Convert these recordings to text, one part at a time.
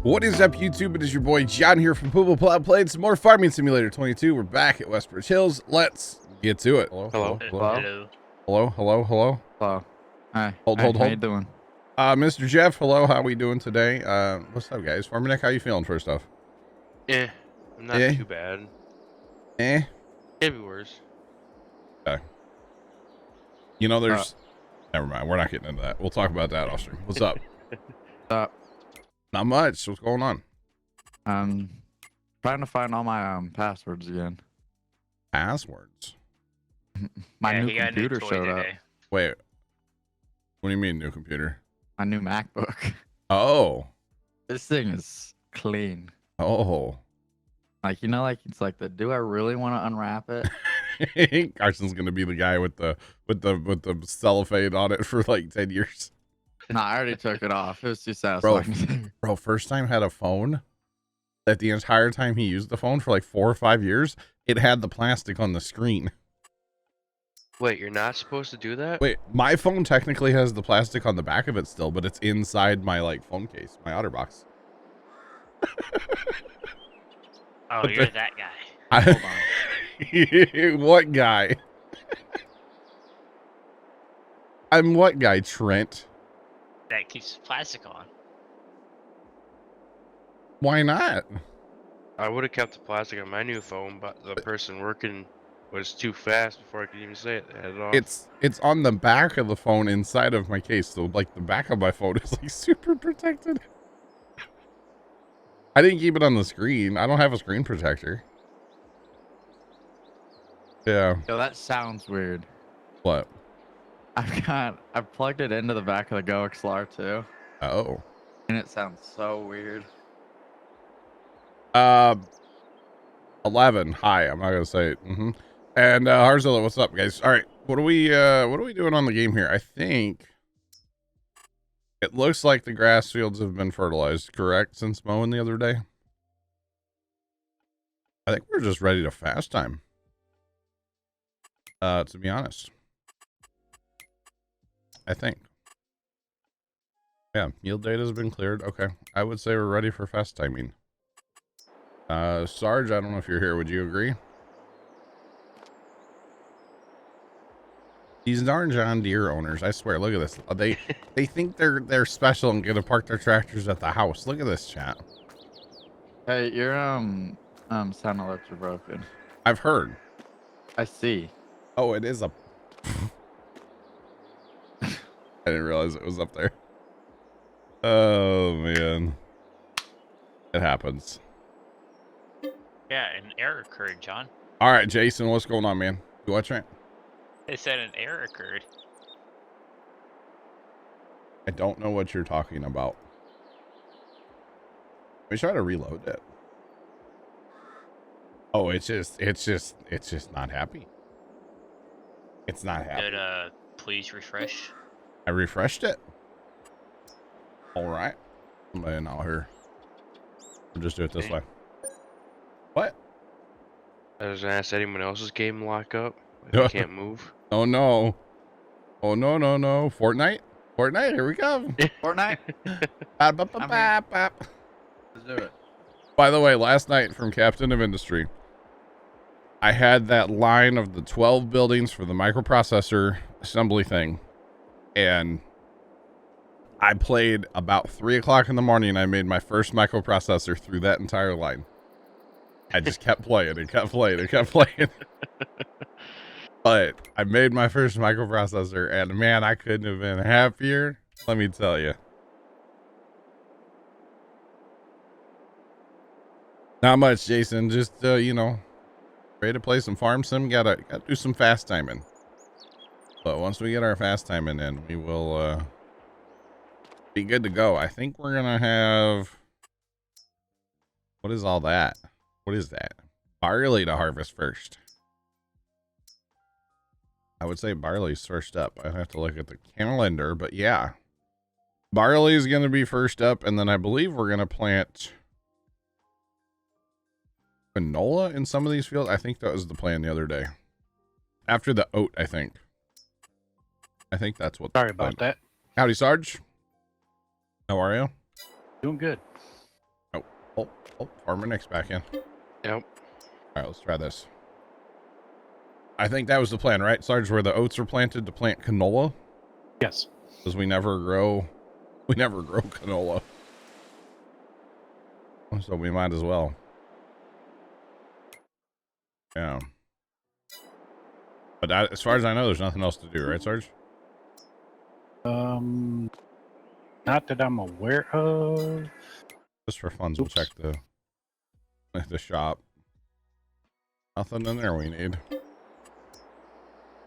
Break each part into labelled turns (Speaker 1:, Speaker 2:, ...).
Speaker 1: What is up, YouTube? It is your boy John here from Puma, Plow, playing some more Farming Simulator 22. We're back at Westbridge Hills. Let's get to it.
Speaker 2: Hello.
Speaker 1: Hello.
Speaker 2: Hi.
Speaker 1: Hold.
Speaker 2: How you doing?
Speaker 1: Mr. Jeff, hello. How we doing today? What's up, guys? Farming Nick, how you feeling first off?
Speaker 3: Not too bad. Could be worse.
Speaker 1: Okay. You know, there's... Never mind. We're not getting into that. We'll talk about that off stream. What's up? Not much. What's going on?
Speaker 2: Trying to find all my passwords again.
Speaker 1: Passwords?
Speaker 2: My new computer showed up.
Speaker 1: Wait. What do you mean new computer?
Speaker 2: My new MacBook.
Speaker 1: Oh.
Speaker 2: This thing is clean.
Speaker 1: Oh.
Speaker 2: Like, you know, like it's like the do I really want to unwrap it?
Speaker 1: Carson's gonna be the guy with the cellophane on it for like 10 years.
Speaker 2: No, I already took it off. It was too satisfying.
Speaker 1: Bro, first time had a phone that the entire time he used the phone for like 4 or 5 years, it had the plastic on the screen.
Speaker 3: Wait, you're not supposed to do that?
Speaker 1: Wait, my phone technically has the plastic on the back of it still, but it's inside my like phone case, my OtterBox.
Speaker 4: Oh, you're that guy.
Speaker 1: Hold on. What guy? I'm what guy, Trent?
Speaker 4: That keeps plastic on.
Speaker 1: Why not?
Speaker 3: I would have kept the plastic on my new phone, but the person working was too fast before I could even say it. They had it off.
Speaker 1: It's on the back of the phone inside of my case, so like the back of my phone is like super protected. I didn't keep it on the screen. I don't have a screen protector. Yeah.
Speaker 2: Yo, that sounds weird.
Speaker 1: What?
Speaker 2: I've plugged it into the back of the Go XLR too.
Speaker 1: Oh.
Speaker 2: And it sounds so weird.
Speaker 1: 11. Hi. I'm not gonna say it. And Harzilla, what's up, guys? All right. What are we doing on the game here? I think it looks like the grass fields have been fertilized, correct? Since mowing the other day. I think we're just ready to fast time. To be honest. I think. Yeah, yield data has been cleared. Okay. I would say we're ready for fast timing. Sarge, I don't know if you're here. Would you agree? These darn John Deere owners, I swear, look at this. They think they're special and gonna park their tractors at the house. Look at this, chat.
Speaker 2: Hey, your sound alerts are broken.
Speaker 1: I've heard.
Speaker 2: I see.
Speaker 1: Oh, it is up. I didn't realize it was up there. Oh man. It happens.
Speaker 4: Yeah, an error occurred, John.
Speaker 1: All right, Jason, what's going on, man? You watching it?
Speaker 4: They said an error occurred.
Speaker 1: I don't know what you're talking about. Let me try to reload it. Oh, it's just not happy. It's not happy.
Speaker 4: Could please refresh?
Speaker 1: I refreshed it. All right. I'm in out here. We'll just do it this way. What?
Speaker 3: I was gonna ask anyone else's game lock up. Like they can't move.
Speaker 1: Oh no. Oh no. Fortnite? Here we go.
Speaker 2: Fortnite?
Speaker 1: Let's do it. By the way, last night from Captain of Industry, I had that line of the 12 buildings for the microprocessor assembly thing. And I played about 3 o'clock in the morning and I made my first microprocessor through that entire line. I just kept playing and kept playing. But I made my first microprocessor and man, I couldn't have been happier. Let me tell you. Not much, Jason. Just, you know, ready to play some farm sim. Gotta do some fast timing. But once we get our fast timing in, we will be good to go. I think we're gonna have, what is all that? What is that? Barley to harvest first. I would say barley's first up. I have to look at the calendar, but yeah. Barley is gonna be first up, and then I believe we're gonna plant canola in some of these fields. I think that was the plan the other day. After the oat, I think. I think that's what.
Speaker 5: Sorry about that.
Speaker 1: Howdy, Sarge. How are you?
Speaker 5: Doing good.
Speaker 1: Oh, Farmer Nick's back in.
Speaker 3: Yep.
Speaker 1: All right, let's try this. I think that was the plan, right, Sarge? Where the oats are planted to plant canola?
Speaker 5: Yes.
Speaker 1: Because we never grow canola. So we might as well. Yeah. But as far as I know, there's nothing else to do, right, Sarge?
Speaker 5: Not that I'm aware of.
Speaker 1: Just for fun, we'll check the shop. Nothing in there we need.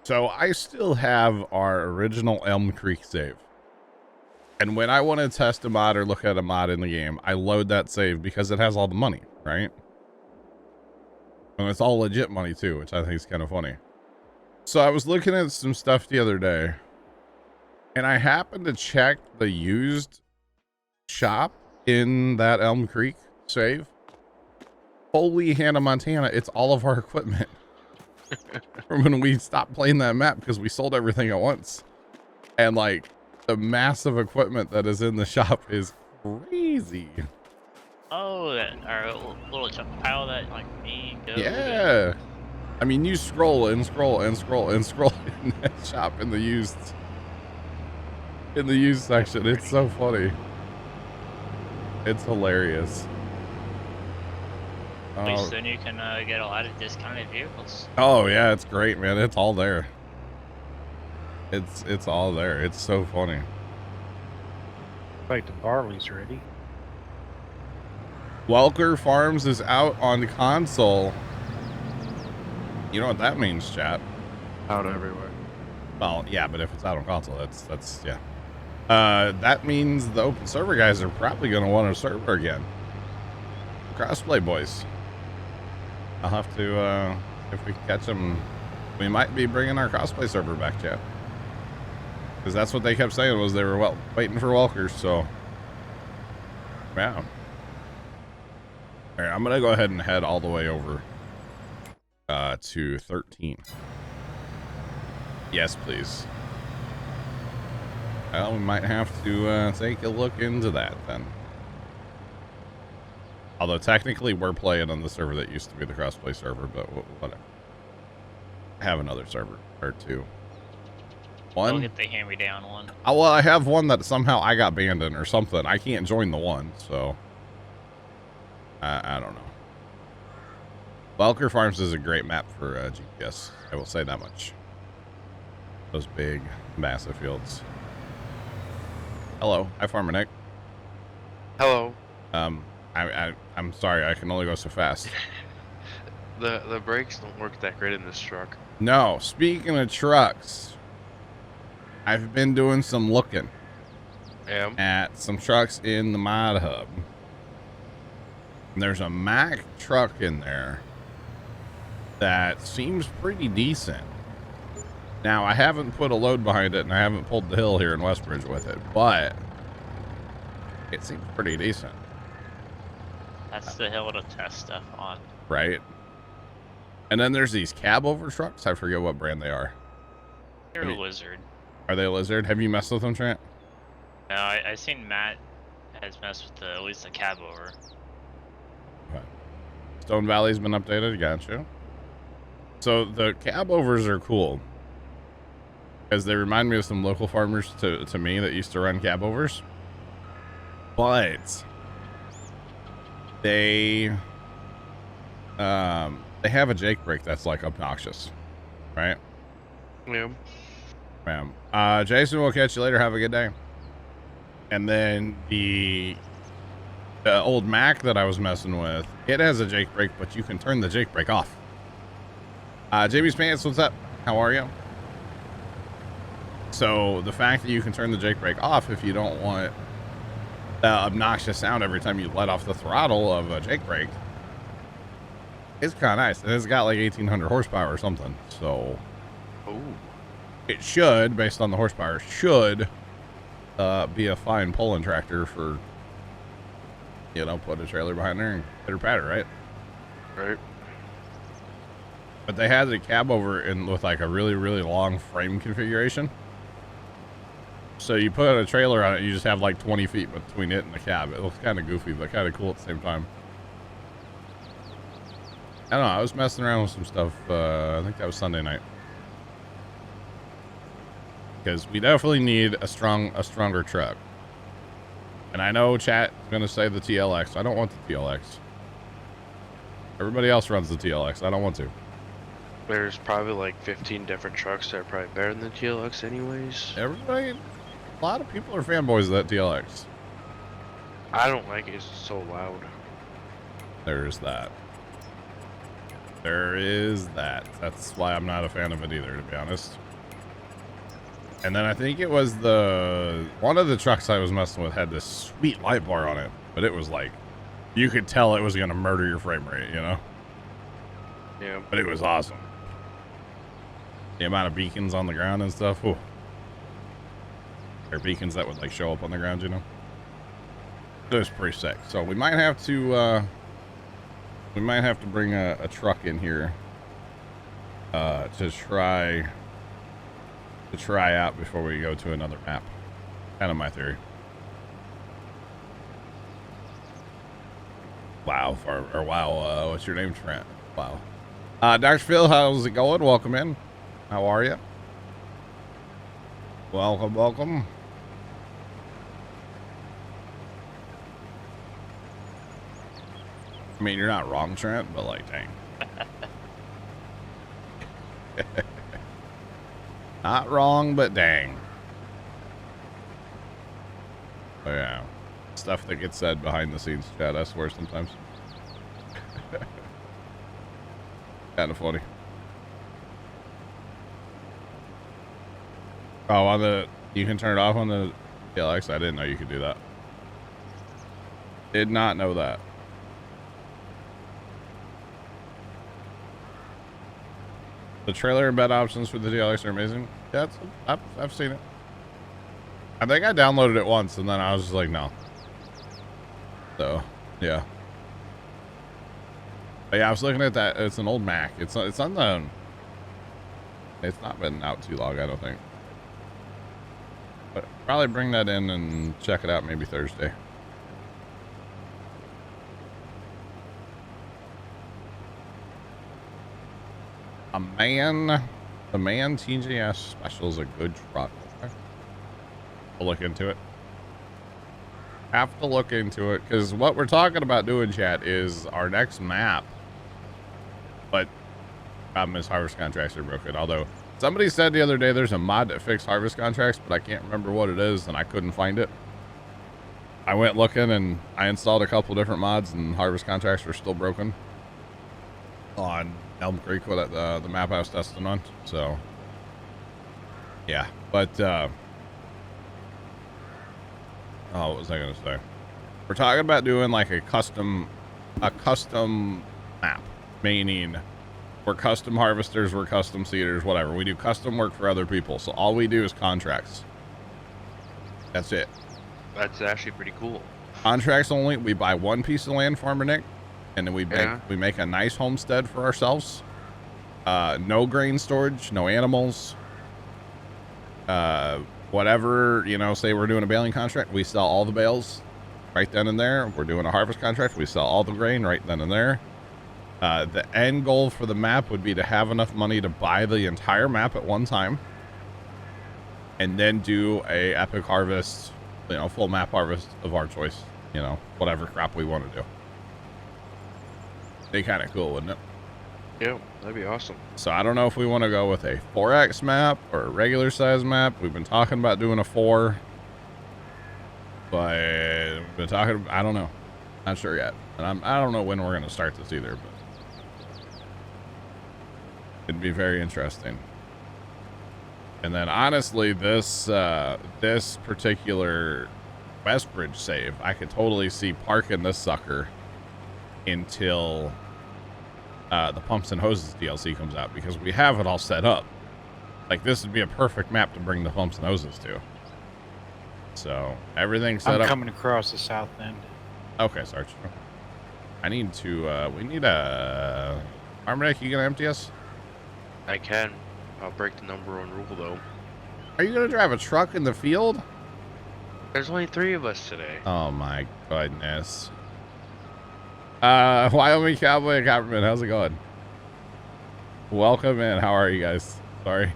Speaker 1: So I still have our original Elm Creek save. And when I want to test a mod or look at a mod in the game, I load that save because it has all the money, right? And it's all legit money too, which I think is kind of funny. So I was looking at some stuff the other day, and I happened to check the used shop in that Elm Creek save. Holy Hannah Montana, it's all of our equipment. From when we stopped playing that map because we sold everything at once. And like the massive equipment that is in the shop is crazy.
Speaker 4: Oh, our little chunk pile that like me go.
Speaker 1: Yeah. I mean, you scroll and scroll and scroll and scroll in that shop in the used section. It's so funny. It's hilarious.
Speaker 4: Pretty soon you can get a lot of discounted vehicles.
Speaker 1: Oh yeah, it's great, man. It's all there. It's all there. It's so funny.
Speaker 5: Like the barley's ready.
Speaker 1: Welker Farms is out on console. You know what that means, chat?
Speaker 2: Out everywhere.
Speaker 1: Well, yeah, but if it's out on console, that's yeah. That means the open server guys are probably going to want a server again. Crossplay boys. I'll have to, if we can catch them, we might be bringing our crossplay server back, chat. Because that's what they kept saying was they were waiting for Welkers, so. Yeah. All right, I'm going to go ahead and head all the way over to 13. Yes, please. Well, we might have to take a look into that then. Although technically we're playing on the server that used to be the crossplay server, but whatever. I have another server or two. One?
Speaker 4: We'll get the hand-me-down one.
Speaker 1: Oh, well, I have one that somehow I got banned in or something. I can't join the one, so I don't know. Welker Farms is a great map for GPS. I will say that much. Those big, massive fields. Hello, hi Farmer Nick.
Speaker 3: Hello.
Speaker 1: I'm sorry, I can only go so fast.
Speaker 3: The brakes don't work that great in this truck.
Speaker 1: No, speaking of trucks, I've been doing some looking at some trucks in the mod hub. And there's a Mack truck in there that seems pretty decent. Now, I haven't put a load behind it, and I haven't pulled the hill here in Westbridge with it, but it seems pretty decent.
Speaker 4: That's the hill to test stuff on.
Speaker 1: Right? And then there's these cab-over trucks. I forget what brand they are.
Speaker 4: You're a lizard.
Speaker 1: Are they a lizard? Have you messed with them, Trent?
Speaker 4: No, I seen Matt has messed with at least the cab over.
Speaker 1: Okay. Stone Valley's been updated. Gotcha. So the cab-overs are cool. Because they remind me of some local farmers to me that used to run cab-overs. But they have a Jake brake that's like obnoxious, right?
Speaker 3: Yeah.
Speaker 1: Ma'am. Jason, we'll catch you later. Have a good day. And then the old Mac that I was messing with, it has a Jake brake, but you can turn the Jake brake off. JB's Pants, what's up? How are you? So the fact that you can turn the Jake brake off if you don't want the obnoxious sound every time you let off the throttle of a Jake brake, it's kind of nice. And it's got like 1,800 horsepower or something. So it should, based on the horsepower, should be a fine pulling tractor for, you know, put a trailer behind there and pitter patter, right?
Speaker 3: Right.
Speaker 1: But they had the cab over in with like a really, really long frame configuration. So you put a trailer on it, you just have like 20 feet between it and the cab. It looks kind of goofy, but kind of cool at the same time. I don't know. I was messing around with some stuff. I think that was Sunday night. Because we definitely need a stronger truck. And I know chat is going to say the TLX. I don't want the TLX. Everybody else runs the TLX. I don't want to.
Speaker 3: There's probably like 15 different trucks that are probably better than the TLX anyways.
Speaker 1: Everybody, a lot of people are fanboys of that TLX.
Speaker 3: I don't like it. It's so loud.
Speaker 1: There's that. There is that. That's why I'm not a fan of it either, to be honest. And then I think it was one of the trucks I was messing with had this sweet light bar on it, but it was like, you could tell it was going to murder your frame rate, you know?
Speaker 3: Yeah.
Speaker 1: But it was awesome. The amount of beacons on the ground and stuff. Ooh. There are beacons that would like show up on the ground, you know? It was pretty sick. So we might have to bring a truck in here to try out before we go to another map. Kind of my theory. Wow, wow, what's your name, Trent? Wow. Dr. Phil, how's it going? Welcome in. How are you? Welcome. I mean, you're not wrong, Trent, but like, dang. Not wrong, but dang. Oh, yeah. Stuff that gets said behind the scenes, chat, I swear sometimes. Kind of funny. Oh, you can turn it off on the TLX? I didn't know you could do that. Did not know that. The trailer and bed options for the TLX are amazing. Yeah, I've seen it. I think I downloaded it once and then I was just like, no. So, yeah. But yeah, I was looking at that. It's an old Mac. It's on the. It's not been out too long, I don't think. But probably bring that in and check it out maybe Thursday. The man TJS special is a good truck. Okay. I'll look into it. Have to look into it because what we're talking about doing, chat, is our next map. But problem is harvest contracts are broken. Although somebody said the other day there's a mod that fixes harvest contracts, but I can't remember what it is and I couldn't find it. I went looking and I installed a couple different mods and harvest contracts were still broken on Elm Creek, what the map I was testing on. So yeah, but oh, what was I gonna say? We're talking about doing like a custom map, meaning we're custom harvesters, we're custom seeders, whatever. We do custom work for other people, so all we do is contracts. That's it.
Speaker 3: That's actually pretty cool.
Speaker 1: Contracts only. We buy one piece of land, Farmer Nick, and then we make a nice homestead for ourselves. No grain storage, no animals. Whatever, you know, say we're doing a baling contract, we sell all the bales right then and there. We're doing a harvest contract, we sell all the grain right then and there. The end goal for the map would be to have enough money to buy the entire map at one time and then do a epic harvest, you know, full map harvest of our choice, you know, whatever crop we want to do. Be kind of cool, wouldn't it?
Speaker 3: Yeah, that'd be awesome.
Speaker 1: So I don't know if we want to go with a 4x map or a regular size map. We've been talking about doing a 4, but we've been talking, I don't know. Not sure yet. And I don't know when we're going to start this either, but it'd be very interesting. And then honestly, this particular Westbridge save, I could totally see parking this sucker until the Pumps and Hoses DLC comes out, because we have it all set up. Like, this would be a perfect map to bring the Pumps and Hoses to. So everything's set up.
Speaker 5: I'm coming across the south end.
Speaker 1: Okay, Sarge. I need to, we need a... Armadic, you gonna empty us?
Speaker 3: I can. I'll break the number 1 rule, though.
Speaker 1: Are you gonna drive a truck in the field?
Speaker 3: There's only 3 of us today.
Speaker 1: Oh my goodness. Wyoming Cowboy and Copperman, how's it going? Welcome in. How are you guys? Sorry.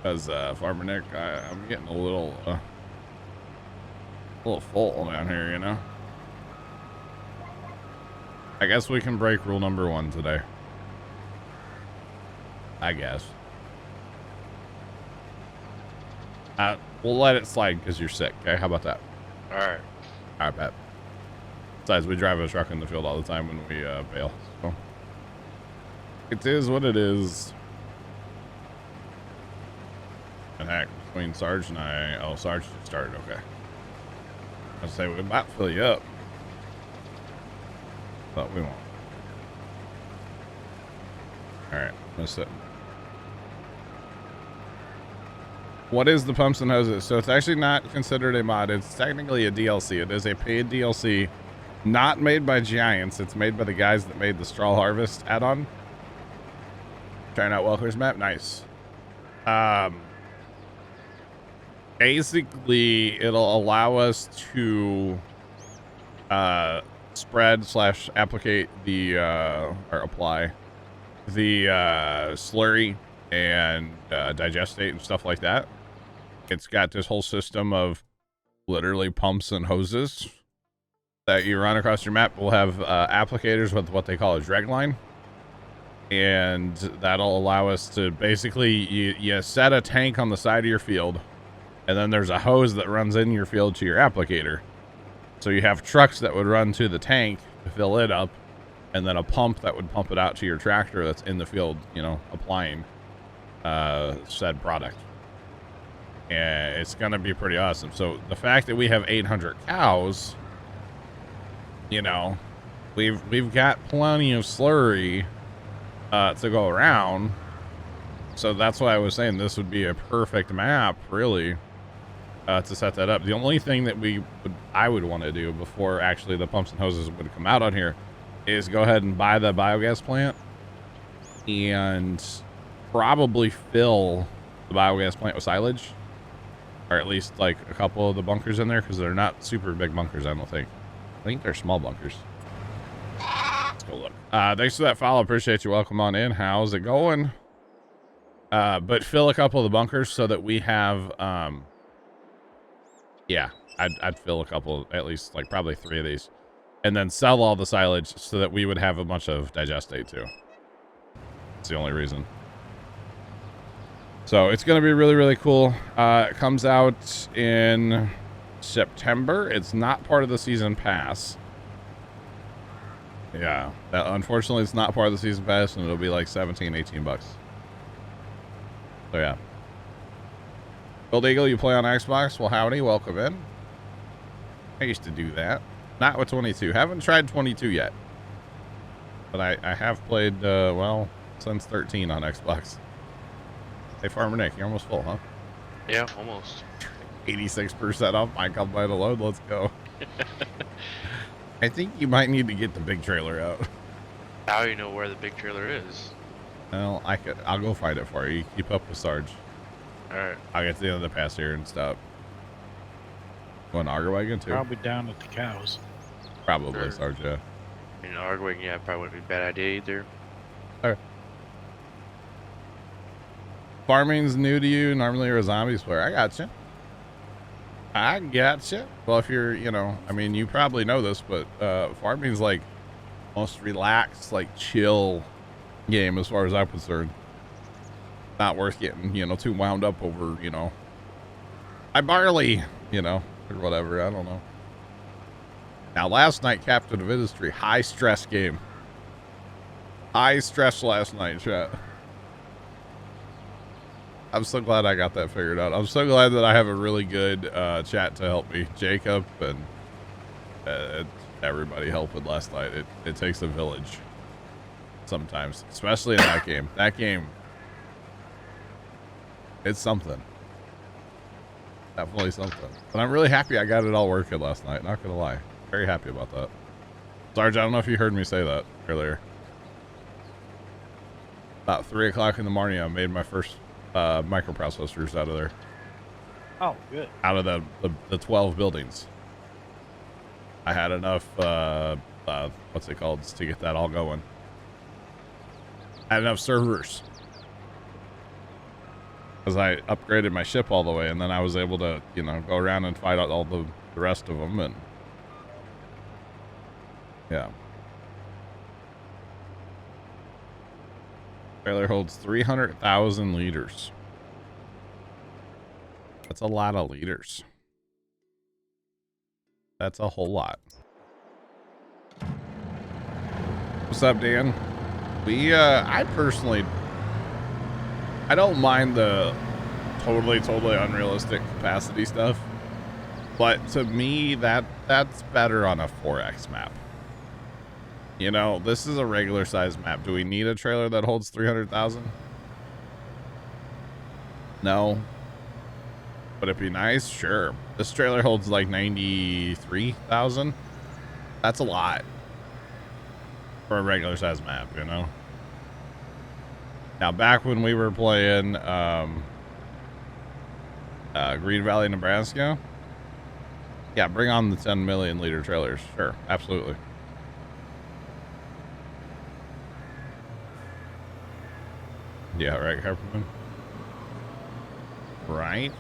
Speaker 1: Because Farmer Nick, I'm getting a little full down here, you know. I guess we can break rule number 1 today. I guess. We'll let it slide because you're sick. Okay, how about that?
Speaker 3: All right.
Speaker 1: All right, Pat. Besides, we drive a truck in the field all the time when we bail. So it is what it is. And heck, between Sarge and I, oh, Sarge just started. Okay. I'll say we might fill you up, but we won't. All right, let's sit. What is the pumps and hoses? So it's actually not considered a mod. It's technically a DLC. It is a paid DLC, not made by Giants. It's made by the guys that made the Straw Harvest add-on. Trying out Welker's map. Nice. Basically, it'll allow us to spread / applicate the or apply the slurry and digestate and stuff like that. It's got this whole system of literally pumps and hoses that you run across your map. We'll have applicators with what they call a drag line, and that'll allow us to basically you set a tank on the side of your field, and then there's a hose that runs in your field to your applicator. So you have trucks that would run to the tank to fill it up, and then a pump that would pump it out to your tractor that's in the field, you know, applying said product. And it's gonna be pretty awesome. So the fact that we have 800 cows, you know, we've got plenty of slurry to go around. So that's why I was saying this would be a perfect map, really, to set that up. The only thing that I would want to do before actually the pumps and hoses would come out on here is go ahead and buy the biogas plant and probably fill the biogas plant with silage, or at least like a couple of the bunkers in there, because they're not super big bunkers. I don't think. I think they're small bunkers. Let's go look. Thanks for that follow. Appreciate you. Welcome on in. How's it going? But fill a couple of the bunkers so that we have yeah, I'd fill a couple, at least like probably 3 of these, and then sell all the silage so that we would have a bunch of digestate too. That's the only reason. So it's going to be really, really cool. It comes out in September. It's not part of the season pass. Yeah, unfortunately it's not part of the season pass, and it'll be like 17, 18 bucks. So yeah. Gold Eagle, you play on Xbox? Well, howdy, welcome in. I used to do that. Not with 22. Haven't tried 22 yet. But I have played, well, since 13 on Xbox. Hey, Farmer Nick, you're almost full, huh?
Speaker 3: Yeah, almost.
Speaker 1: 86% off my combine alone. Let's go. I think you might need to get the big trailer out.
Speaker 3: Now you know where the big trailer is.
Speaker 1: Well, I'll go find it for you. Keep up with Sarge.
Speaker 3: Alright.
Speaker 1: I'll get to the end of the pass here and stop. Going to Auger Wagon too?
Speaker 5: Probably down at the cows.
Speaker 1: Probably,
Speaker 3: Sure.
Speaker 1: Sarge, yeah.
Speaker 3: In arguing, yeah, probably wouldn't be a bad idea either.
Speaker 1: Okay. Farming's new to you. Normally you're a zombies player. I gotcha. I gotcha. Well, if you're, you know, I mean, you probably know this, but farming's like most relaxed, like chill game as far as I'm concerned. Not worth getting, you know, too wound up over, you know, I barley, you know, or whatever. I don't know. Now, last night, Captain of Industry, high stress game. High stress last night, chat. I'm so glad I got that figured out. I'm so glad that I have a really good chat to help me. Jacob and everybody helping last night. It takes a village sometimes, especially in that game. That game, it's something. Definitely something. But I'm really happy I got it all working last night. Not gonna lie. Very happy about that. Sarge, I don't know if you heard me say that earlier. About 3 o'clock in the morning, I made my first microprocessors out of there.
Speaker 5: Oh, good.
Speaker 1: Out of the 12 buildings. I had enough, what's it called, to get that all going. I had enough servers. Because I upgraded my ship all the way, and then I was able to, you know, go around and fight out all the rest of them, and yeah. Trailer holds 300,000 liters. That's a lot of liters. That's a whole lot. What's up, Dan? I personally, I don't mind the totally unrealistic capacity stuff, but to me, that's better on a 4X map. You know, this is a regular size map. Do we need a trailer that holds 300,000? No. Would it be nice? Sure. This trailer holds like 93,000. That's a lot for a regular size map, you know? Now, back when we were playing Green Valley, Nebraska, yeah, bring on the 10 million liter trailers. Sure, absolutely. Yeah, right, Harperman? Right.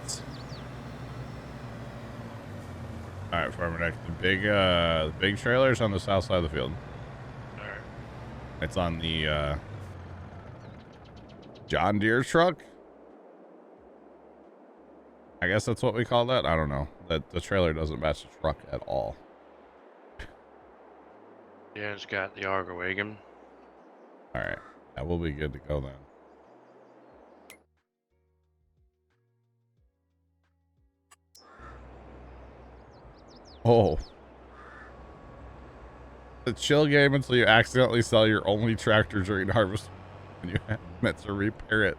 Speaker 1: All right, Farmer Deck. The big trailer's on the south side of the field.
Speaker 3: All right.
Speaker 1: It's on the John Deere truck. I guess that's what we call that. I don't know. That the trailer doesn't match the truck at all.
Speaker 3: Yeah, it's got the auger wagon.
Speaker 1: All right, that will be good to go then. Oh. The chill game until you accidentally sell your only tractor during harvest and you have meant to repair it.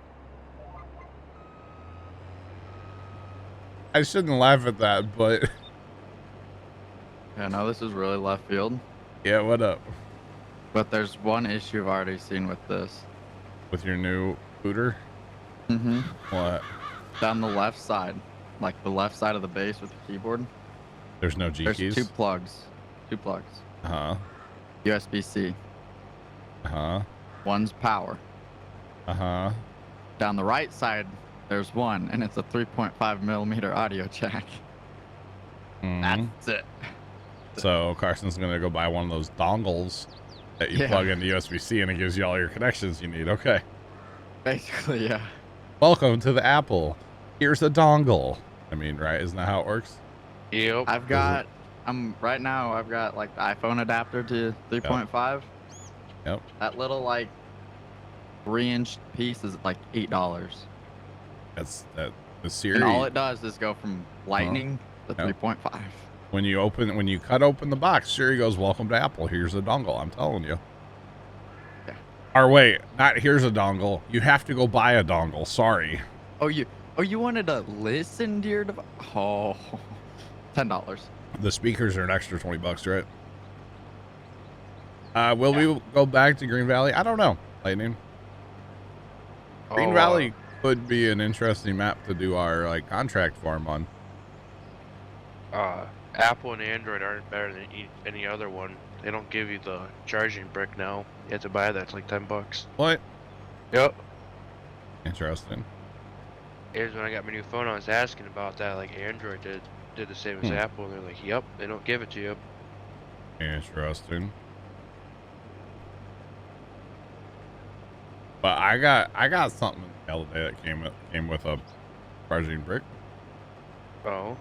Speaker 1: I shouldn't laugh at that, but
Speaker 2: Yeah, no, this is really left field.
Speaker 1: yeah, what up?
Speaker 2: But there's one issue I've already seen with this.
Speaker 1: With your new booter?
Speaker 2: Mm-hmm.
Speaker 1: What?
Speaker 2: Down the left side, like the left side of the base with the keyboard.
Speaker 1: There's no G
Speaker 2: There's
Speaker 1: keys?
Speaker 2: two plugs.
Speaker 1: Uh-huh.
Speaker 2: USB-C.
Speaker 1: Uh-huh.
Speaker 2: One's power.
Speaker 1: Uh-huh.
Speaker 2: Down the right side, there's one, and it's a 3.5 millimeter audio jack.
Speaker 1: Mhm.
Speaker 2: That's it.
Speaker 1: So Carson's gonna go buy one of those dongles that you
Speaker 2: Yeah.
Speaker 1: plug into USB-C and it gives you all your connections you need. Okay.
Speaker 2: Basically, yeah.
Speaker 1: Welcome to the Apple. Here's a dongle. I mean, right? Isn't that how it works?
Speaker 3: Yep.
Speaker 2: I've got right now I've got like the iPhone adapter to 3.5.
Speaker 1: Yep.
Speaker 2: That little like 3-inch piece is like $8.
Speaker 1: That's the Siri.
Speaker 2: And all it does is go from lightning to
Speaker 1: Yep.
Speaker 2: 3.5.
Speaker 1: When you cut open the box, Siri goes, "Welcome to Apple. Here's a dongle." I'm telling you.
Speaker 2: Yeah.
Speaker 1: Or wait, not here's a dongle. You have to go buy a dongle. Sorry.
Speaker 2: Oh, you wanted to listen to your device? Oh, $10.
Speaker 1: The speakers are an extra $20, right? Will we go back to Green Valley? I don't know. Lightning. Green Valley could be an interesting map to do our like contract farm on.
Speaker 3: Apple and Android aren't better than any other one. They don't give you the charging brick now. You have to buy that. It's like $10.
Speaker 1: What?
Speaker 3: Yep.
Speaker 1: Interesting.
Speaker 3: Here's when I got my new phone. I was asking about that. Like Android did the same as Apple. And they're like, "Yep, they don't give it to you."
Speaker 1: Interesting. But I got something the other day that came with a charging brick.
Speaker 3: Oh.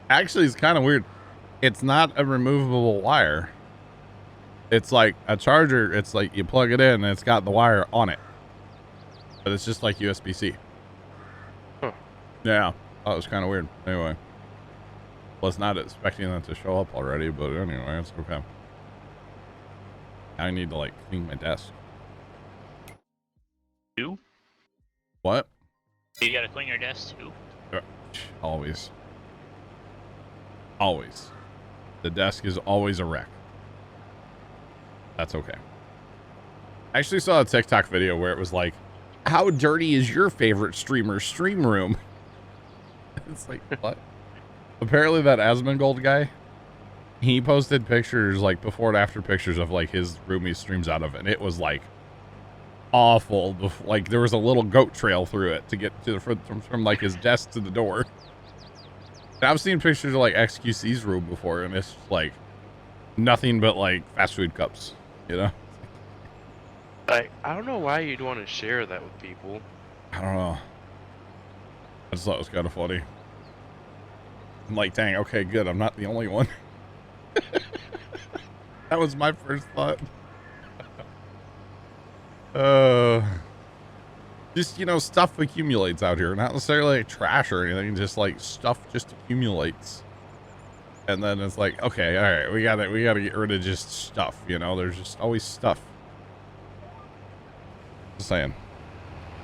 Speaker 1: Actually, it's kind of weird. It's not a removable wire. It's like a charger. It's like you plug it in and it's got the wire on it. But it's just like USB-C.
Speaker 3: Huh.
Speaker 1: Yeah. Oh, it was kind of weird. Anyway. Was not expecting that to show up already, but anyway, it's okay. I need to like clean my desk.
Speaker 4: You?
Speaker 1: What?
Speaker 4: You gotta clean your desk too.
Speaker 1: Always. Always. The desk is always a wreck. That's okay. I actually saw a TikTok video where it was like, how dirty is your favorite streamer's stream room? It's like, what? Apparently that Asmongold guy, he posted pictures, like before and after pictures of like his room he streams out of, and it was like awful. Like there was a little goat trail through it to get to the from like his desk to the door. And I've seen pictures of like XQC's room before, and it's like nothing but like fast food cups, you know?
Speaker 3: Like, I don't know why you'd want to share that with people.
Speaker 1: I don't know. I just thought it was kind of funny. I'm like, dang, okay, good. I'm not the only one. That was my first thought. Just, you know, stuff accumulates out here. Not necessarily like trash or anything. Just like stuff just accumulates. And then it's like, okay, all right, we gotta get rid of just stuff, you know? There's just always stuff. Just saying.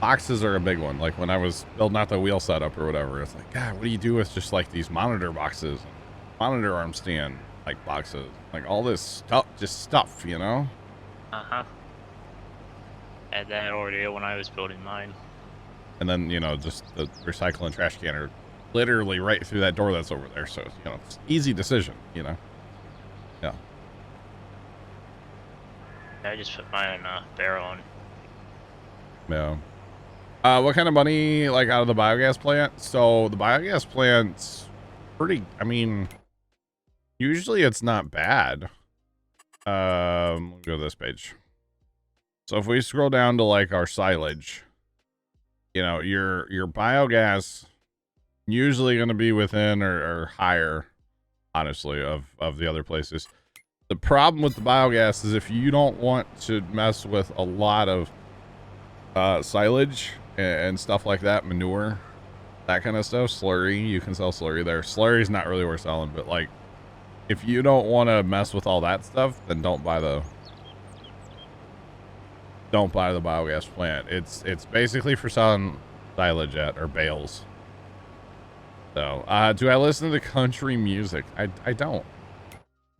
Speaker 1: Boxes are a big one. Like when I was building out the wheel setup or whatever, it's like, God, what do you do with just like these monitor boxes, monitor arm stand like boxes, like all this stuff, just stuff, you know?
Speaker 4: Uh-huh. Had that ordeal when I was building mine.
Speaker 1: And then, you know, just the recycling trash can are literally right through that door that's over there. So, you know, it's easy decision, you know? Yeah.
Speaker 4: I just put mine in a barrel and
Speaker 1: Yeah. What kind of money, like, out of the biogas plant? So the biogas plant's pretty, I mean, usually it's not bad. Let me go to this page. So if we scroll down to like our silage, you know, your biogas usually going to be within or higher, honestly, of the other places. The problem with the biogas is if you don't want to mess with a lot of silage and stuff like that, manure, that kind of stuff, slurry, you can sell slurry there. Slurry's not really worth selling, but like if you don't want to mess with all that stuff, then don't buy the biogas plant. It's basically for selling silage at or bales. So do I listen to country music? I don't.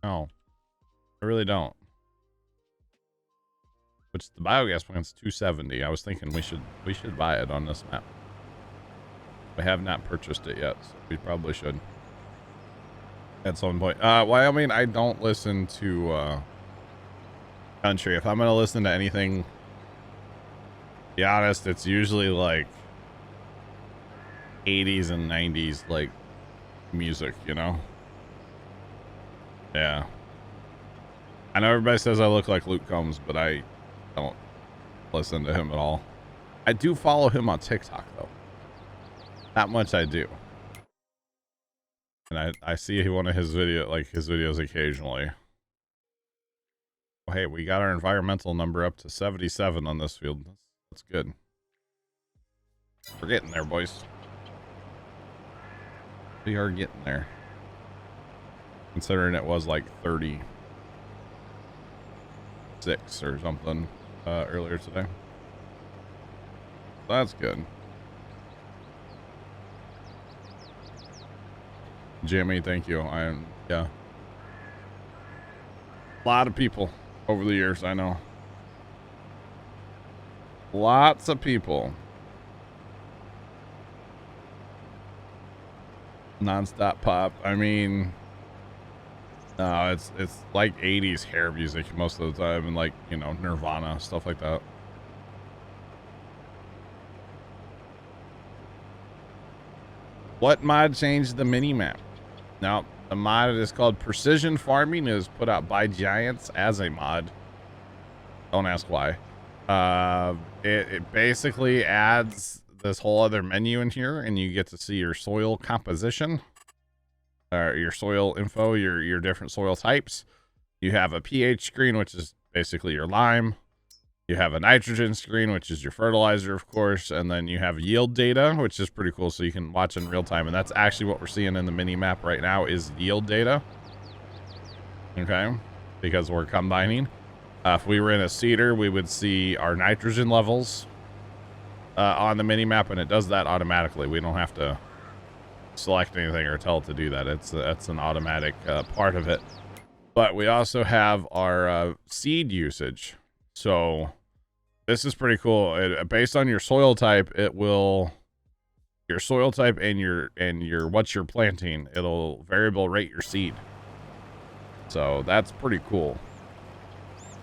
Speaker 1: No, I really don't. Which the biogas plant's $270. I was thinking we should buy it on this map. We have not purchased it yet, so we probably should at some point. Wyoming, I don't listen to country. If I'm gonna listen to anything, to be honest, it's usually like 80s and 90s like music, you know? Yeah. I know everybody says I look like Luke Combs, but I don't listen to him at all. I do follow him on TikTok though. That much I do. And I see one of his videos occasionally. Oh, hey, we got our environmental number up to 77 on this field. That's good. We're getting there, boys. We are getting there. Considering it was like 36 or something earlier today. That's good. Jimmy, thank you. Yeah. A lot of people over the years, I know. Lots of people. Non-stop pop. I mean, no, it's like 80s hair music most of the time, and like, you know, Nirvana, stuff like that. What mod changed the mini map? Now, the mod is called Precision Farming. It is put out by Giants as a mod. Don't ask why. It basically adds this whole other menu in here, and you get to see your soil composition, your soil info, your different soil types. You have a pH screen, which is basically your lime. You have a nitrogen screen, which is your fertilizer, of course, and then you have yield data, which is pretty cool, so you can watch in real time. And that's actually what we're seeing in the mini map right now is yield data. Okay, because we're combining. If we were in a seeder, we would see our nitrogen levels on the mini map, and it does that automatically. We don't have to select anything or tell it to do that. That's an automatic part of it. But we also have our seed usage. So this is pretty cool. Based on your soil type, it will your soil type and your what you're planting. It'll variable rate your seed. So that's pretty cool.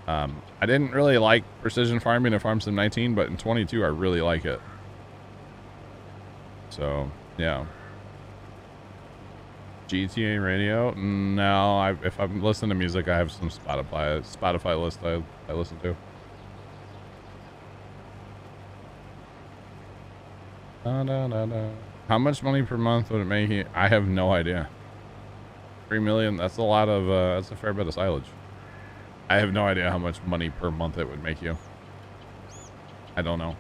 Speaker 1: I didn't really like precision farming in Farm Sim 19, but in 22 I really like it. So yeah. GTA radio? No, if I'm listening to music, I have some Spotify list I listen to. How much money per month would it make you? I have no idea. 3 million, that's a lot of, that's a fair bit of silage. I have no idea how much money per month it would make you. I don't know.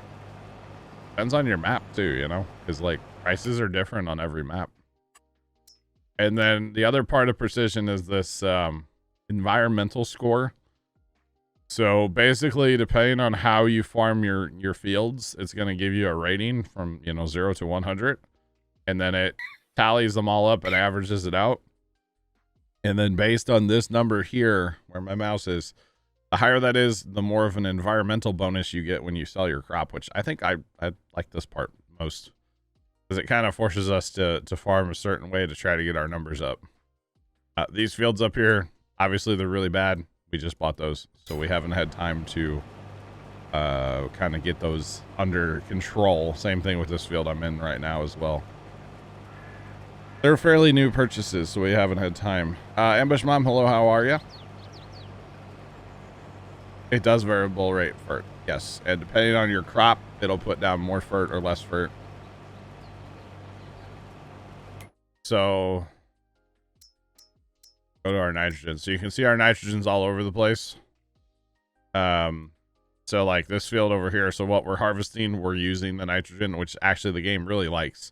Speaker 1: Depends on your map too, you know, because like prices are different on every map. And then the other part of precision is this environmental score. So basically, depending on how you farm your fields, it's going to give you a rating from, you know, 0 to 100. And then it tallies them all up and averages it out. And then based on this number here, where my mouse is, the higher that is, the more of an environmental bonus you get when you sell your crop, which I think I like this part most. Because it kind of forces us to farm a certain way to try to get our numbers up. These fields up here, obviously they're really bad. We just bought those, so we haven't had time to kind of get those under control. Same thing with this field I'm in right now as well. They're fairly new purchases, so we haven't had time. Ambush Mom, hello, how are you? It does variable rate FERT, yes. And depending on your crop, it'll put down more FERT or less FERT. So go to our nitrogen. So you can see our nitrogen's all over the place. So like this field over here. So what we're harvesting, we're using the nitrogen, which actually the game really likes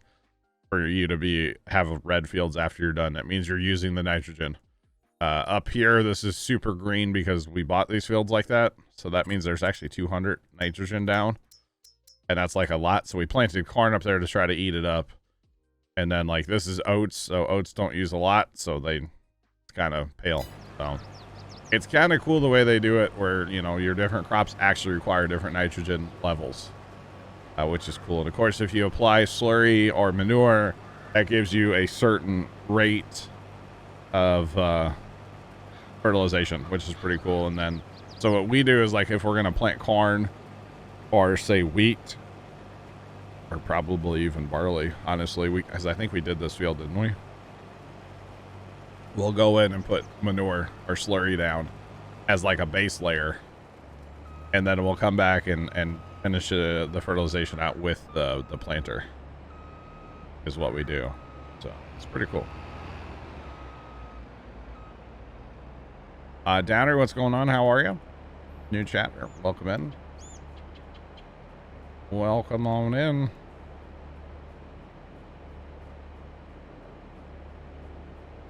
Speaker 1: for you to have red fields after you're done. That means you're using the nitrogen. Up here, this is super green because we bought these fields like that. So that means there's actually 200 nitrogen down. And that's like a lot. So we planted corn up there to try to eat it up. And then like this is oats. So oats don't use a lot. So it's kind of pale. So it's kind of cool the way they do it where, you know, your different crops actually require different nitrogen levels, which is cool. And of course, if you apply slurry or manure, that gives you a certain rate of fertilization, which is pretty cool. And then, so what we do is like, if we're going to plant corn or say wheat, or probably even barley, honestly, because I think we did this field, didn't we? We'll go in and put manure or slurry down as like a base layer. And then we'll come back and finish the fertilization out with the planter is what we do. So it's pretty cool. Downer, what's going on? How are you? New chatter. Welcome in. Welcome on in.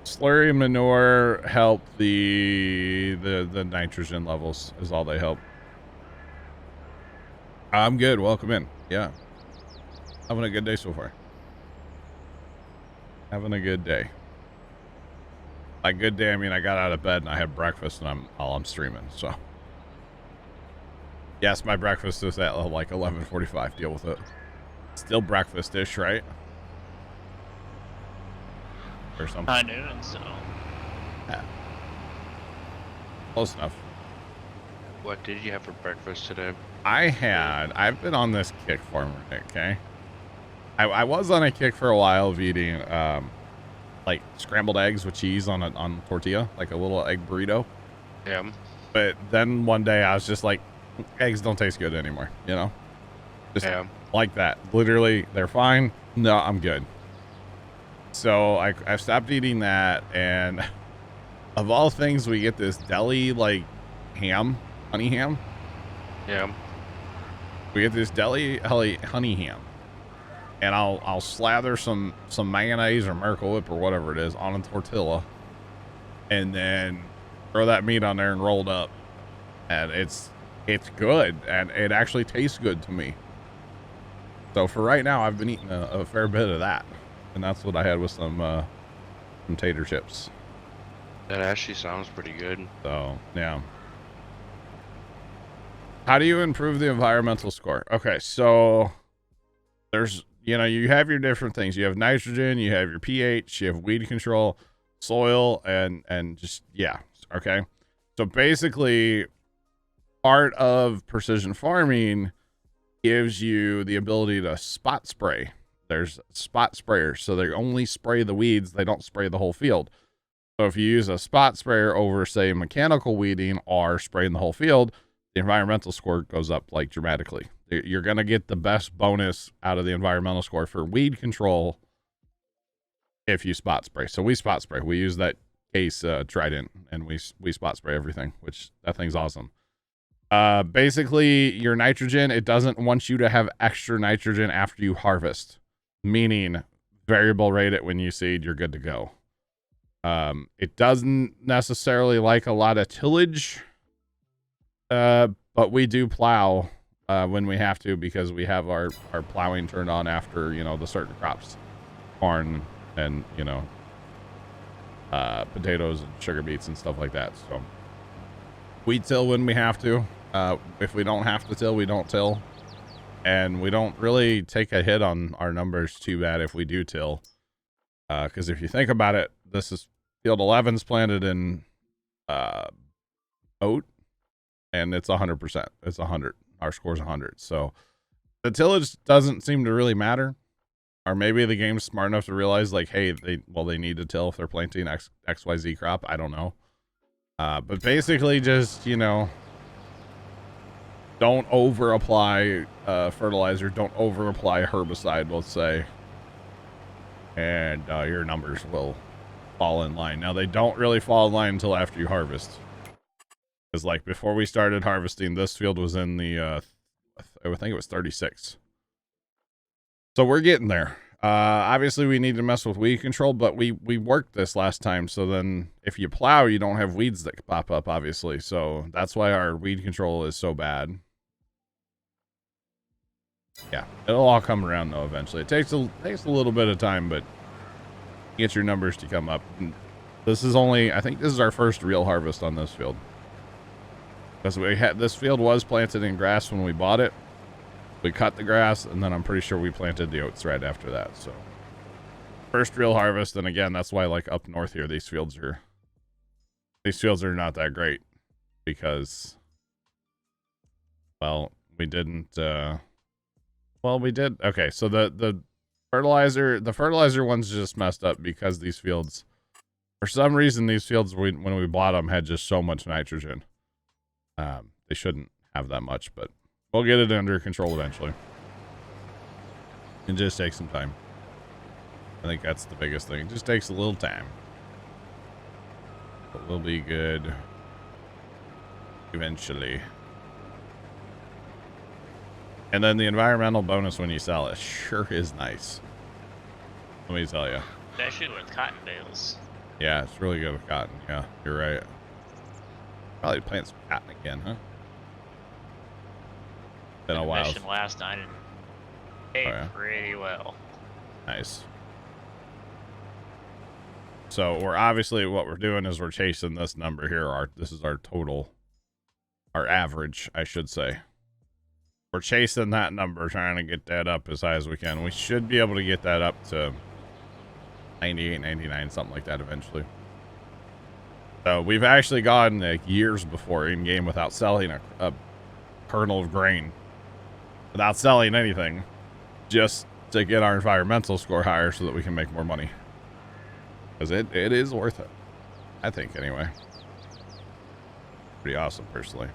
Speaker 1: Slurry and manure help the nitrogen levels is all they help. I'm good. Welcome in. Yeah. Having a good day so far. Having a good day. By good day, I mean I got out of bed and I had breakfast and I'm streaming, so. Yes, my breakfast is at like 11:45. Deal with it. Still breakfast-ish, right? Or something.
Speaker 4: High noon, so.
Speaker 1: Yeah. Close enough.
Speaker 3: What did you have for breakfast today?
Speaker 1: I've been on this kick for a minute, okay? I was on a kick for a while of eating, like scrambled eggs with cheese on tortilla, like a little egg burrito.
Speaker 3: Yeah.
Speaker 1: But then one day I was just like, eggs don't taste good anymore, you know? Just like that. Literally, they're fine. No, I'm good. So I stopped eating that, and of all things, we get this deli like ham, honey ham.
Speaker 3: Yeah.
Speaker 1: We get this deli honey ham, and I'll slather some mayonnaise or Miracle Whip or whatever it is on a tortilla, and then throw that meat on there and roll it up, and it's good, and it actually tastes good to me. So for right now, I've been eating a fair bit of that. And that's what I had with some tater chips.
Speaker 3: That actually sounds pretty good.
Speaker 1: So, yeah. How do you improve the environmental score? Okay, so there's, you know, you have your different things. You have nitrogen, you have your pH, you have weed control, soil, and just, yeah, Okay. So basically, part of precision farming gives you the ability to spot spray. There's spot sprayers, so they only spray the weeds. They don't spray the whole field. So if you use a spot sprayer over, say, mechanical weeding or spraying the whole field, the environmental score goes up like dramatically. You're going to get the best bonus out of the environmental score for weed control if you spot spray. So we spot spray. We use that Case Trident, and we spot spray everything, which that thing's awesome. Basically, your nitrogen, it doesn't want you to have extra nitrogen after you harvest, meaning variable rate it when you seed, you're good to go. It doesn't necessarily like a lot of tillage, but we do plow when we have to, because we have our plowing turned on after, you know, the certain crops, corn and, you know, potatoes and sugar beets and stuff like that. So we till when we have to. If we don't have to till, we don't till, and we don't really take a hit on our numbers too bad if we do till, because if you think about it, this is field 11's planted in oat, and it's 100%. It's 100. Our score's 100. So the tillage doesn't seem to really matter. Or maybe the game's smart enough to realize, like, hey, they need to till if they're planting XYZ crop. I don't know. But basically just, you know, don't over apply fertilizer. Don't over apply herbicide, let's say. And your numbers will fall in line. Now, they don't really fall in line until after you harvest. Because, like, before we started harvesting, this field was in the, I think it was 36. So we're getting there. Obviously, we need to mess with weed control, but we worked this last time. So then if you plow, you don't have weeds that pop up, obviously. So that's why our weed control is so bad. Yeah, it'll all come around, though, eventually. It takes a little bit of time, but get your numbers to come up. And this is only, I think this is our first real harvest on this field. Because this field was planted in grass when we bought it. We cut the grass, and then I'm pretty sure we planted the oats right after that. So first real harvest. And again, that's why, like, up north here, these fields are not that great, because, well, we didn't, well, we did. Okay. So the fertilizer one's just messed up, because these fields, for some reason, these fields, when we bought them, had just so much nitrogen. They shouldn't have that much, but we'll get it under control eventually. It just takes some time. I think that's the biggest thing. It just takes a little time. But we'll be good eventually. And then the environmental bonus when you sell it sure is nice. Let me tell you.
Speaker 4: Especially with cotton bales.
Speaker 1: Yeah, it's really good with cotton. Yeah, you're right. Probably plant some cotton again, huh? Been a while.
Speaker 4: Mission last night and paid pretty well.
Speaker 1: Nice. So we're obviously, what we're doing is we're chasing this number here. This is our total, our average, I should say. We're chasing that number, trying to get that up as high as we can. We should be able to get that up to 98, 99, something like that eventually. So we've actually gone like years before in game without selling a kernel of grain, without selling anything, just to get our environmental score higher so that we can make more money. Because it is worth it, I think, anyway. Pretty awesome, personally.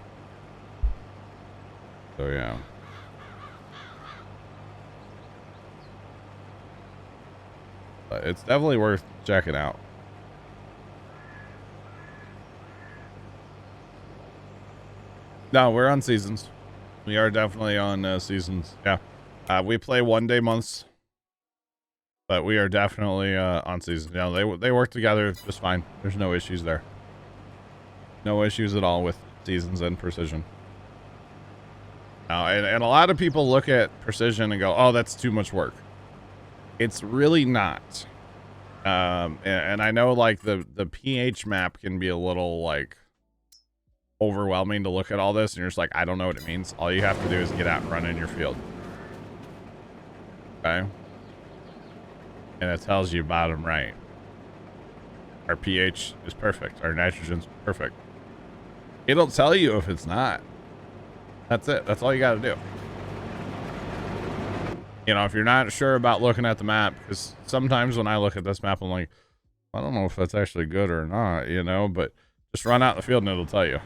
Speaker 1: So yeah. But it's definitely worth checking out. No, we're on seasons. We are definitely on seasons. Yeah. We play 1 day months, but we are definitely on seasons. Yeah, they work together just fine. There's no issues there. No issues at all with seasons and precision. And a lot of people look at precision and go, oh, that's too much work. It's really not. And I know, like, the pH map can be a little, like, overwhelming to look at all this, and you're just like, I don't know what it means. All you have to do is get out and run in your field. Okay? And it tells you bottom right. Our pH is perfect. Our nitrogen's perfect. It'll tell you if it's not. That's it. That's all you got to do. You know, if you're not sure about looking at the map, because sometimes when I look at this map, I'm like, I don't know if that's actually good or not, you know, but just run out in the field and it'll tell you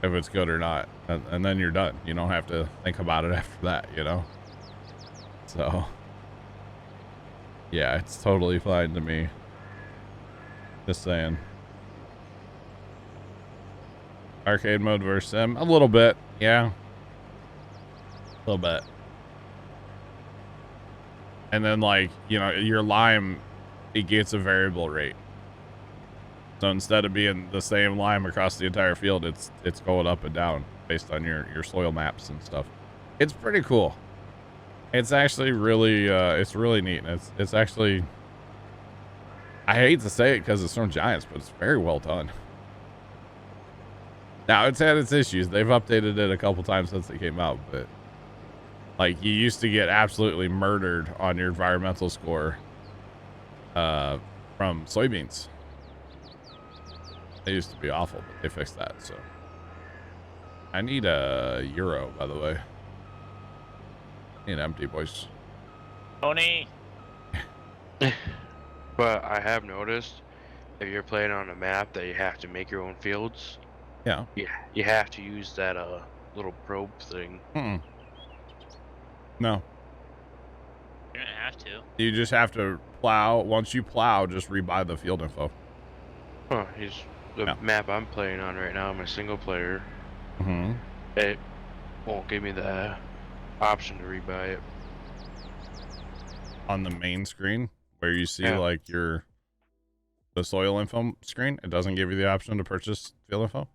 Speaker 1: if it's good or not. And then you're done. You don't have to think about it after that, you know? So, yeah, it's totally fine to me. Just saying. Arcade mode versus sim? A little bit, yeah. A little bit. And then, like, you know, your lime, it gets a variable rate. So instead of being the same lime across the entire field, it's going up and down based on your soil maps and stuff. It's pretty cool. It's actually really, it's really neat. And it's actually, I hate to say it because it's from Giants, but it's very well done. Now, it's had its issues. They've updated it a couple times since it came out, but like, you used to get absolutely murdered on your environmental score from soybeans. They used to be awful, but they fixed that, so. I need a Euro, by the way. Need empty, boys.
Speaker 4: Tony.
Speaker 3: But I have noticed if you're playing on a map that you have to make your own fields.
Speaker 1: Yeah.
Speaker 3: Yeah, you have to use that little probe thing.
Speaker 1: No.
Speaker 4: You don't have to.
Speaker 1: You just have to plow. Once you plow, just rebuy the field info.
Speaker 3: Huh, the map I'm playing on right now, I'm a single player. It won't give me the option to rebuy it.
Speaker 1: On the main screen, where you see like the soil info screen, it doesn't give you the option to purchase field info?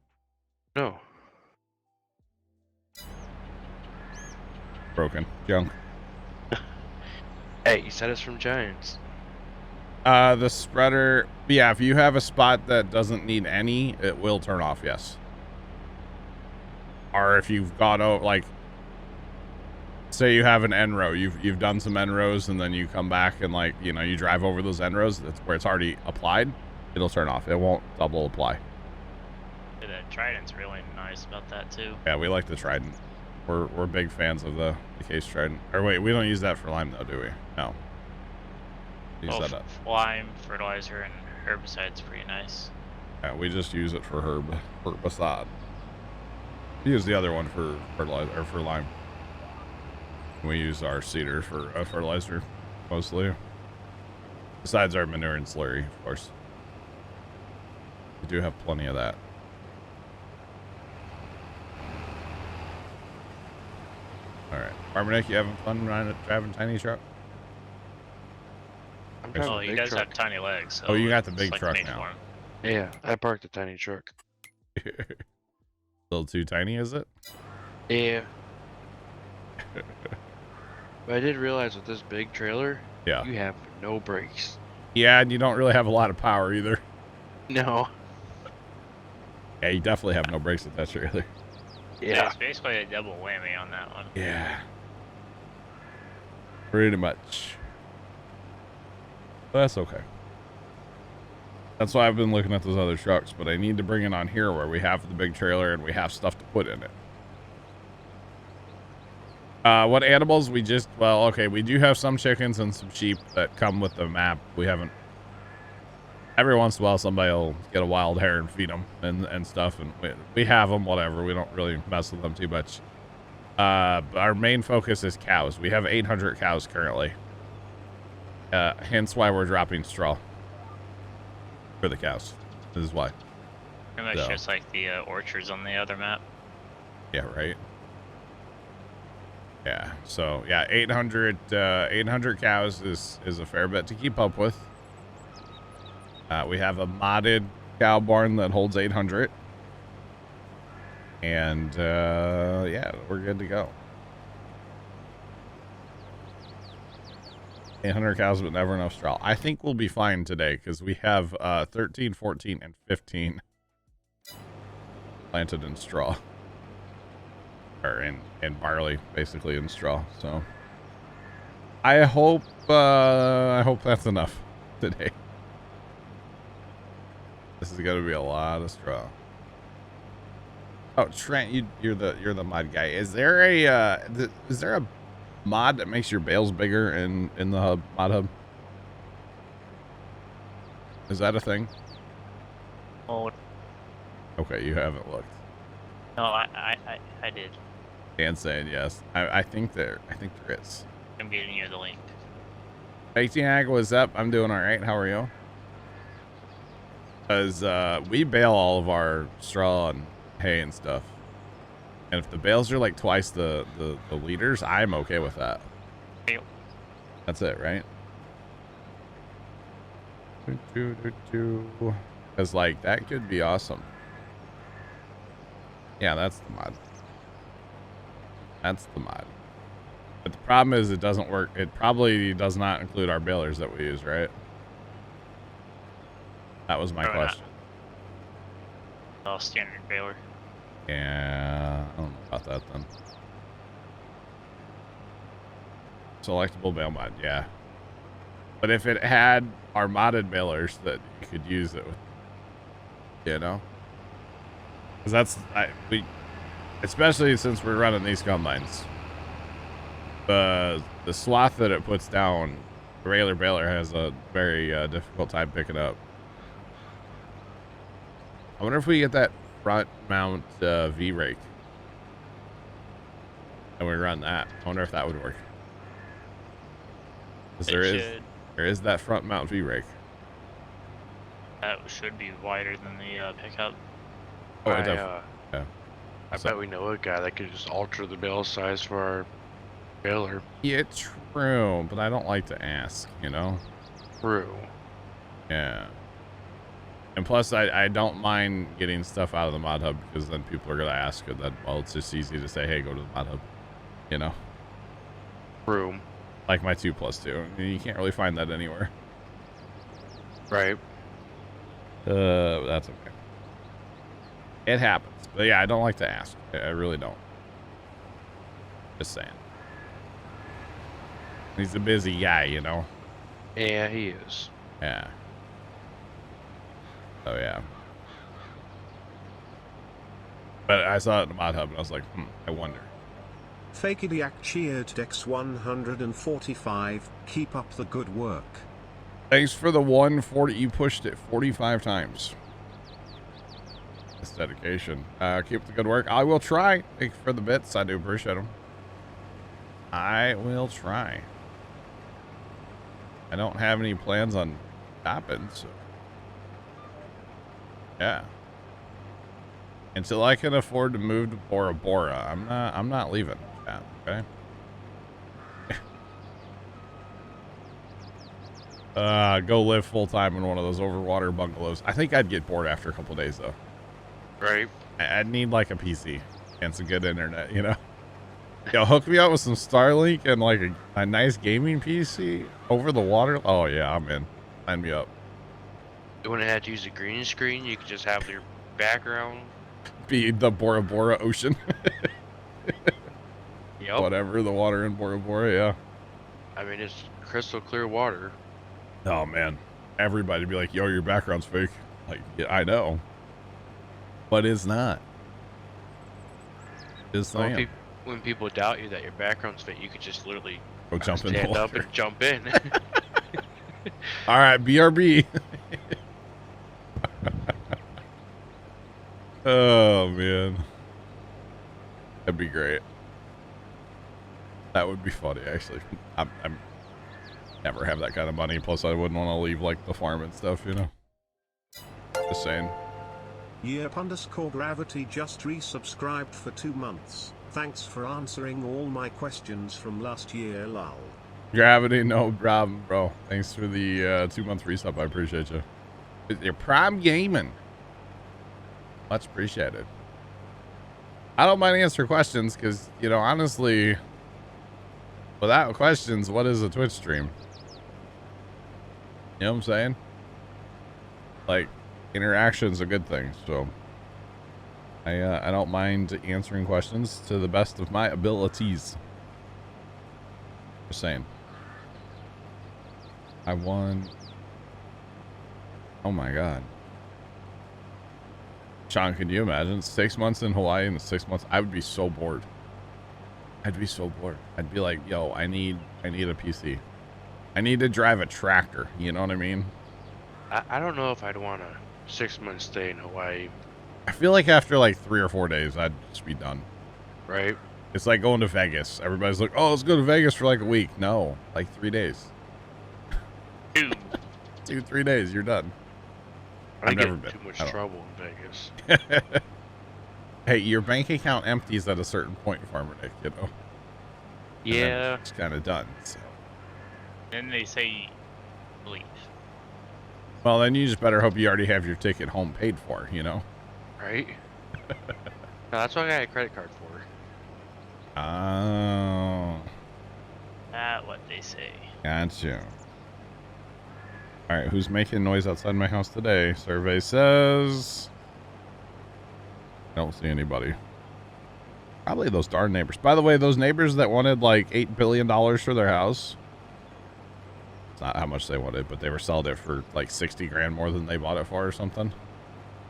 Speaker 3: No.
Speaker 1: Broken. Junk.
Speaker 3: Hey, you said it's from Giants.
Speaker 1: The spreader, yeah, if you have a spot that doesn't need any, it will turn off, yes. Or if you've gone over, like, say you have an N row, you've done some N rows, and then you come back and, like, you know, you drive over those N rows, that's where it's already applied, it'll turn off. It won't double apply.
Speaker 4: The Trident's really nice about that too.
Speaker 1: Yeah, we like the Trident. We're big fans of the case Trident. Or wait, we don't use that for lime though, do we? No. Use that up.
Speaker 4: Lime, fertilizer, and herbicide's pretty nice.
Speaker 1: Yeah, we just use it for herbicide. We use the other one for fertilizer or for lime. We use our cedar for fertilizer mostly. Besides our manure and slurry, of course. We do have plenty of that. All right, Armanick, you having fun driving tiny truck?
Speaker 3: I'm driving
Speaker 4: Oh,
Speaker 3: a
Speaker 4: he
Speaker 3: big
Speaker 4: does
Speaker 3: truck.
Speaker 4: have tiny legs. So
Speaker 1: Oh, you got the
Speaker 4: it's
Speaker 1: big
Speaker 4: like
Speaker 1: truck
Speaker 4: made
Speaker 1: now.
Speaker 4: for him.
Speaker 3: Yeah, I parked a tiny truck.
Speaker 1: A little too tiny, is it?
Speaker 3: Yeah. But I did realize with this big trailer,
Speaker 1: Yeah.
Speaker 3: you have no brakes.
Speaker 1: Yeah, and you don't really have a lot of power either.
Speaker 3: No.
Speaker 1: Yeah, you definitely have no brakes with that trailer.
Speaker 4: Yeah, it's basically a double whammy on that one.
Speaker 1: Yeah. Pretty much. But that's okay. That's why I've been looking at those other trucks, but I need to bring it on here where we have the big trailer and we have stuff to put in it. What animals we just, well, okay, we do have some chickens and some sheep that come with the map. We haven't, every once in a while somebody will get a wild hare and feed them and stuff, and we have them, whatever. We don't really mess with them too much. Our main focus is cows. We have 800 cows currently. Hence why we're dropping straw for the cows. This is why.
Speaker 4: Pretty much just like the orchards on the other map.
Speaker 1: Yeah, right. Yeah, so yeah, 800 cows is a fair bit to keep up with. We have a modded cow barn that holds 800. And yeah, we're good to go. 800 cows, but never enough straw. I think we'll be fine today because we have 13, 14, and 15 planted in straw. Or in barley, basically in straw. So I hope that's enough today. This is gonna be a lot of straw. Oh, Trent, you're the mod guy. Is there a mod that makes your bales bigger in the hub mod hub? Is that a thing?
Speaker 4: Oh,
Speaker 1: Okay, you haven't looked.
Speaker 4: no, I did.
Speaker 1: Dan's saying yes. I think there is.
Speaker 4: I'm getting you the link.
Speaker 1: Hey, Tiag, what's up? I'm doing all right. How are you? Because we bale all of our straw and hay and stuff. And if the bales are like twice the liters, I'm okay with that.
Speaker 4: Yep.
Speaker 1: That's it, right? Because like that could be awesome. Yeah, that's the mod. That's the mod. But the problem is it doesn't work. It probably does not include our balers that we use, right? That was my question.
Speaker 4: Oh, standard baler.
Speaker 1: Yeah, I don't know about that then. Selectable bale mod, yeah. But if it had our modded balers that you could use it with, you know? Because we, especially since we're running these combines, the swath that it puts down, the regular baler has a very difficult time picking up. I wonder if we get that front mount V-rake and we run that. I wonder if that would work. Because there is that front mount V-rake.
Speaker 4: That should be wider than the pickup.
Speaker 1: Oh,
Speaker 3: yeah. I
Speaker 1: So-
Speaker 3: bet we know a guy that could just alter the bale size for our baler.
Speaker 1: Yeah, true, but I don't like to ask, you know?
Speaker 3: True.
Speaker 1: Yeah. And plus, I don't mind getting stuff out of the mod hub because then people are going to ask, and then, well, it's just easy to say, hey, go to the mod hub, you know?
Speaker 3: True.
Speaker 1: Like my 2+2. I mean, you can't really find that anywhere.
Speaker 3: Right.
Speaker 1: That's okay. It happens. But yeah, I don't like to ask. I really don't. Just saying. He's a busy guy, you know?
Speaker 3: Yeah, he is.
Speaker 1: Yeah. Oh, yeah. But I saw it in the mod hub and I was like, I wonder.
Speaker 6: Fakeidiac cheered Dex 145. Keep up the good work.
Speaker 1: Thanks for the 140. You pushed it 45 times. That's dedication. Keep up the good work. I will try. Thanks for the bits. I do appreciate them. I will try. I don't have any plans on stopping, so yeah. Until I can afford to move to Bora Bora, I'm not leaving. Yeah, okay. Go live full time in one of those overwater bungalows. I think I'd get bored after a couple days though.
Speaker 3: Right.
Speaker 1: I'd need like a PC and some good internet, you know. Yo, hook me up with some Starlink and like a nice gaming PC over the water. Oh yeah, I'm in. Sign me up.
Speaker 3: You wouldn't have to use a green screen. You could just have your background.
Speaker 1: Be the Bora Bora ocean.
Speaker 3: Yep.
Speaker 1: Whatever, the water in Bora Bora, yeah.
Speaker 3: I mean, it's crystal clear water.
Speaker 1: Oh man, everybody be like, yo, your background's fake. Like, yeah, I know, but it's not. Just
Speaker 3: Well,
Speaker 1: saying.
Speaker 3: when people doubt you that your background's fake, you could just literally
Speaker 1: Go jump in the
Speaker 3: stand up
Speaker 1: water.
Speaker 3: and jump in.
Speaker 1: All right, BRB. Oh man, that'd be great. That would be funny, actually. I'm never have that kind of money. Plus, I wouldn't want to leave like the farm and stuff, you know. Just saying.
Speaker 6: Yeep_gravity just resubscribed for 2 months. Thanks for answering all my questions from last year, lol.
Speaker 1: Gravity, no problem, bro. Thanks for the 2-month resub. I appreciate you. Your prime gaming. Much appreciated. I don't mind answering questions because, you know, honestly, without questions, what is a Twitch stream? You know what I'm saying? Like, interaction's a good thing, so I don't mind answering questions to the best of my abilities. Just saying. I won. Oh my god. Sean, can you imagine 6 months in Hawaii and 6 months? I would be so bored. I'd be so bored. I'd be like, yo, I need a PC. I need to drive a tractor. You know what I mean?
Speaker 3: I don't know if I'd want a 6 month stay in Hawaii.
Speaker 1: I feel like after like 3 or 4 days, I'd just be done.
Speaker 3: Right?
Speaker 1: It's like going to Vegas. Everybody's like, oh, let's go to Vegas for like a week. No, like 3 days. 2-3 days, you're done.
Speaker 3: I
Speaker 1: I've
Speaker 3: get
Speaker 1: never been.
Speaker 3: too much
Speaker 1: I don't.
Speaker 3: trouble in Vegas.
Speaker 1: Hey, your bank account empties at a certain point, Farmer Nick, you know?
Speaker 3: Yeah.
Speaker 1: It's kind of done, so.
Speaker 4: Then they say leave.
Speaker 1: Well, then you just better hope you already have your ticket home paid for, you know?
Speaker 3: Right? No, that's what I got a credit card for.
Speaker 1: Oh.
Speaker 4: That what they say.
Speaker 1: Gotcha. All right, who's making noise outside my house today? Survey says... Don't see anybody. Probably those darn neighbors. By the way, those neighbors that wanted like $8 billion for their house. It's not how much they wanted, but they were selling it for like 60 grand more than they bought it for or something.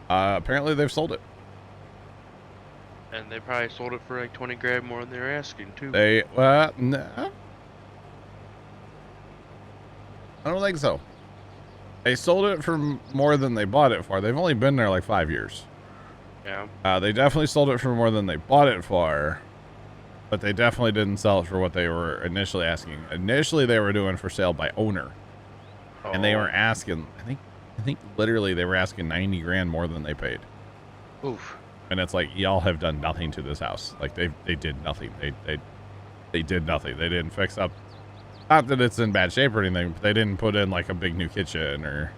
Speaker 1: Apparently they've sold it.
Speaker 3: And they probably sold it for like 20 grand more than they're asking too.
Speaker 1: They, no. I don't think so. They sold it for more than they bought it for. They've only been there like 5 years.
Speaker 3: Yeah.
Speaker 1: They definitely sold it for more than they bought it for, but they definitely didn't sell it for what they were initially asking. Initially, they were doing for sale by owner, and they were asking. I think literally they were asking 90 grand more than they paid.
Speaker 3: Oof.
Speaker 1: And it's like, y'all have done nothing to this house. Like they did nothing. They did nothing. They didn't fix up. Not that it's in bad shape or anything, but they didn't put in like a big new kitchen, or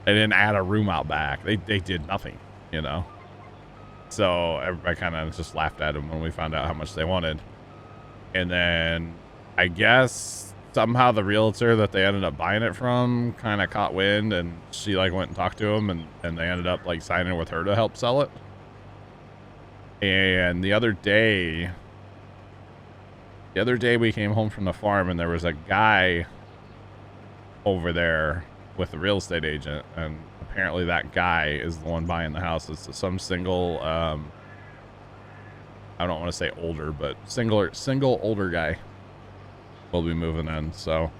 Speaker 1: they didn't add a room out back. They did nothing, you know. So everybody kind of just laughed at them when we found out how much they wanted. And then I guess somehow the realtor that they ended up buying it from kind of caught wind, and she like went and talked to him, and they ended up like signing with her to help sell it. And the other day we came home from the farm, and there was a guy over there with the real estate agent, and apparently that guy is the one buying the house. It's some single, I don't want to say older, but single older guy will be moving in. So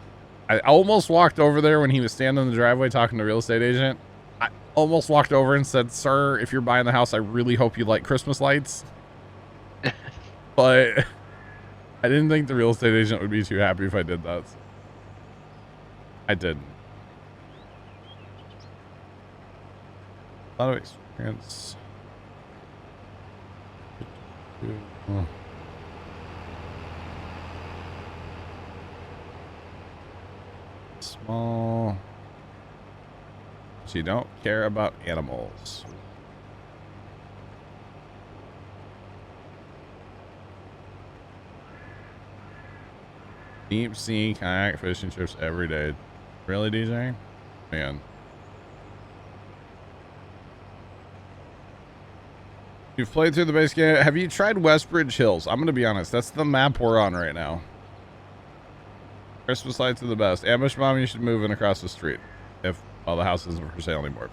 Speaker 1: I almost walked over there when he was standing in the driveway talking to the real estate agent. I almost walked over and said, sir, if you're buying the house, I really hope you like Christmas lights. But I didn't think the real estate agent would be too happy if I did that. I didn't. A lot of experience. Small. So you don't care about animals. Deep sea kayak fishing trips every day. Really, DJ? Man. You've played through the base game. Have you tried Westbridge Hills? I'm going to be honest. That's the map we're on right now. Christmas lights are the best. Ambush Mom, you should move in across the street. If, well, the house isn't for sale anymore.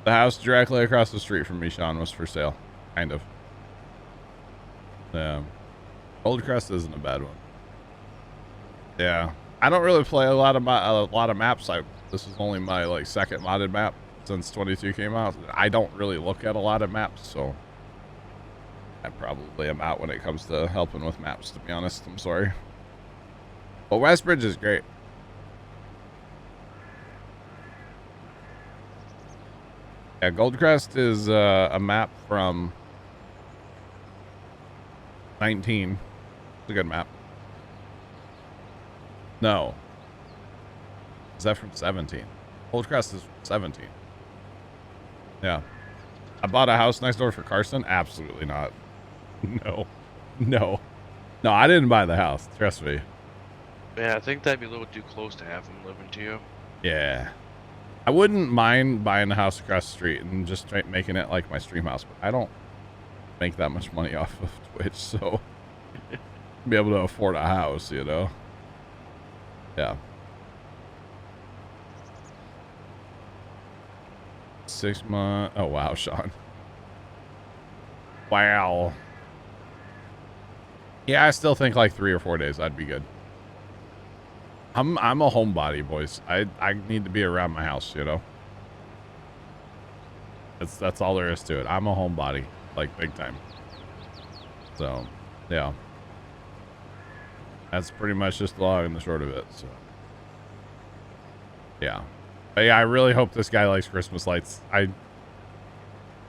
Speaker 1: But the house directly across the street from me, Sean, was for sale. Kind of. Yeah. Old Crest isn't a bad one. Yeah. I don't really play a lot of maps. This is only my like second modded map since 22 came out. I don't really look at a lot of maps, so I probably am out when it comes to helping with maps, to be honest. I'm sorry. But Westbridge is great. Yeah, Goldcrest is a map from 19. It's a good map. No. Is that from 17? Goldcrest is from 17. Yeah. I bought a house next door for Carson? Absolutely not. No. No. No, I didn't buy the house. Trust me.
Speaker 3: Yeah, I think that'd be a little too close to have him living to you.
Speaker 1: Yeah. I wouldn't mind buying a house across the street and just making it like my stream house, but I don't make that much money off of Twitch, so be able to afford a house, you know? Yeah. 6 months. Oh, wow, Sean. Wow. Yeah, I still think like 3 or 4 days. I'd be good. I'm a homebody, boys. I need to be around my house, you know. That's all there is to it. I'm a homebody, like big time. So, yeah. That's pretty much just the long and the short of it. So, yeah. But yeah, I really hope this guy likes Christmas lights. I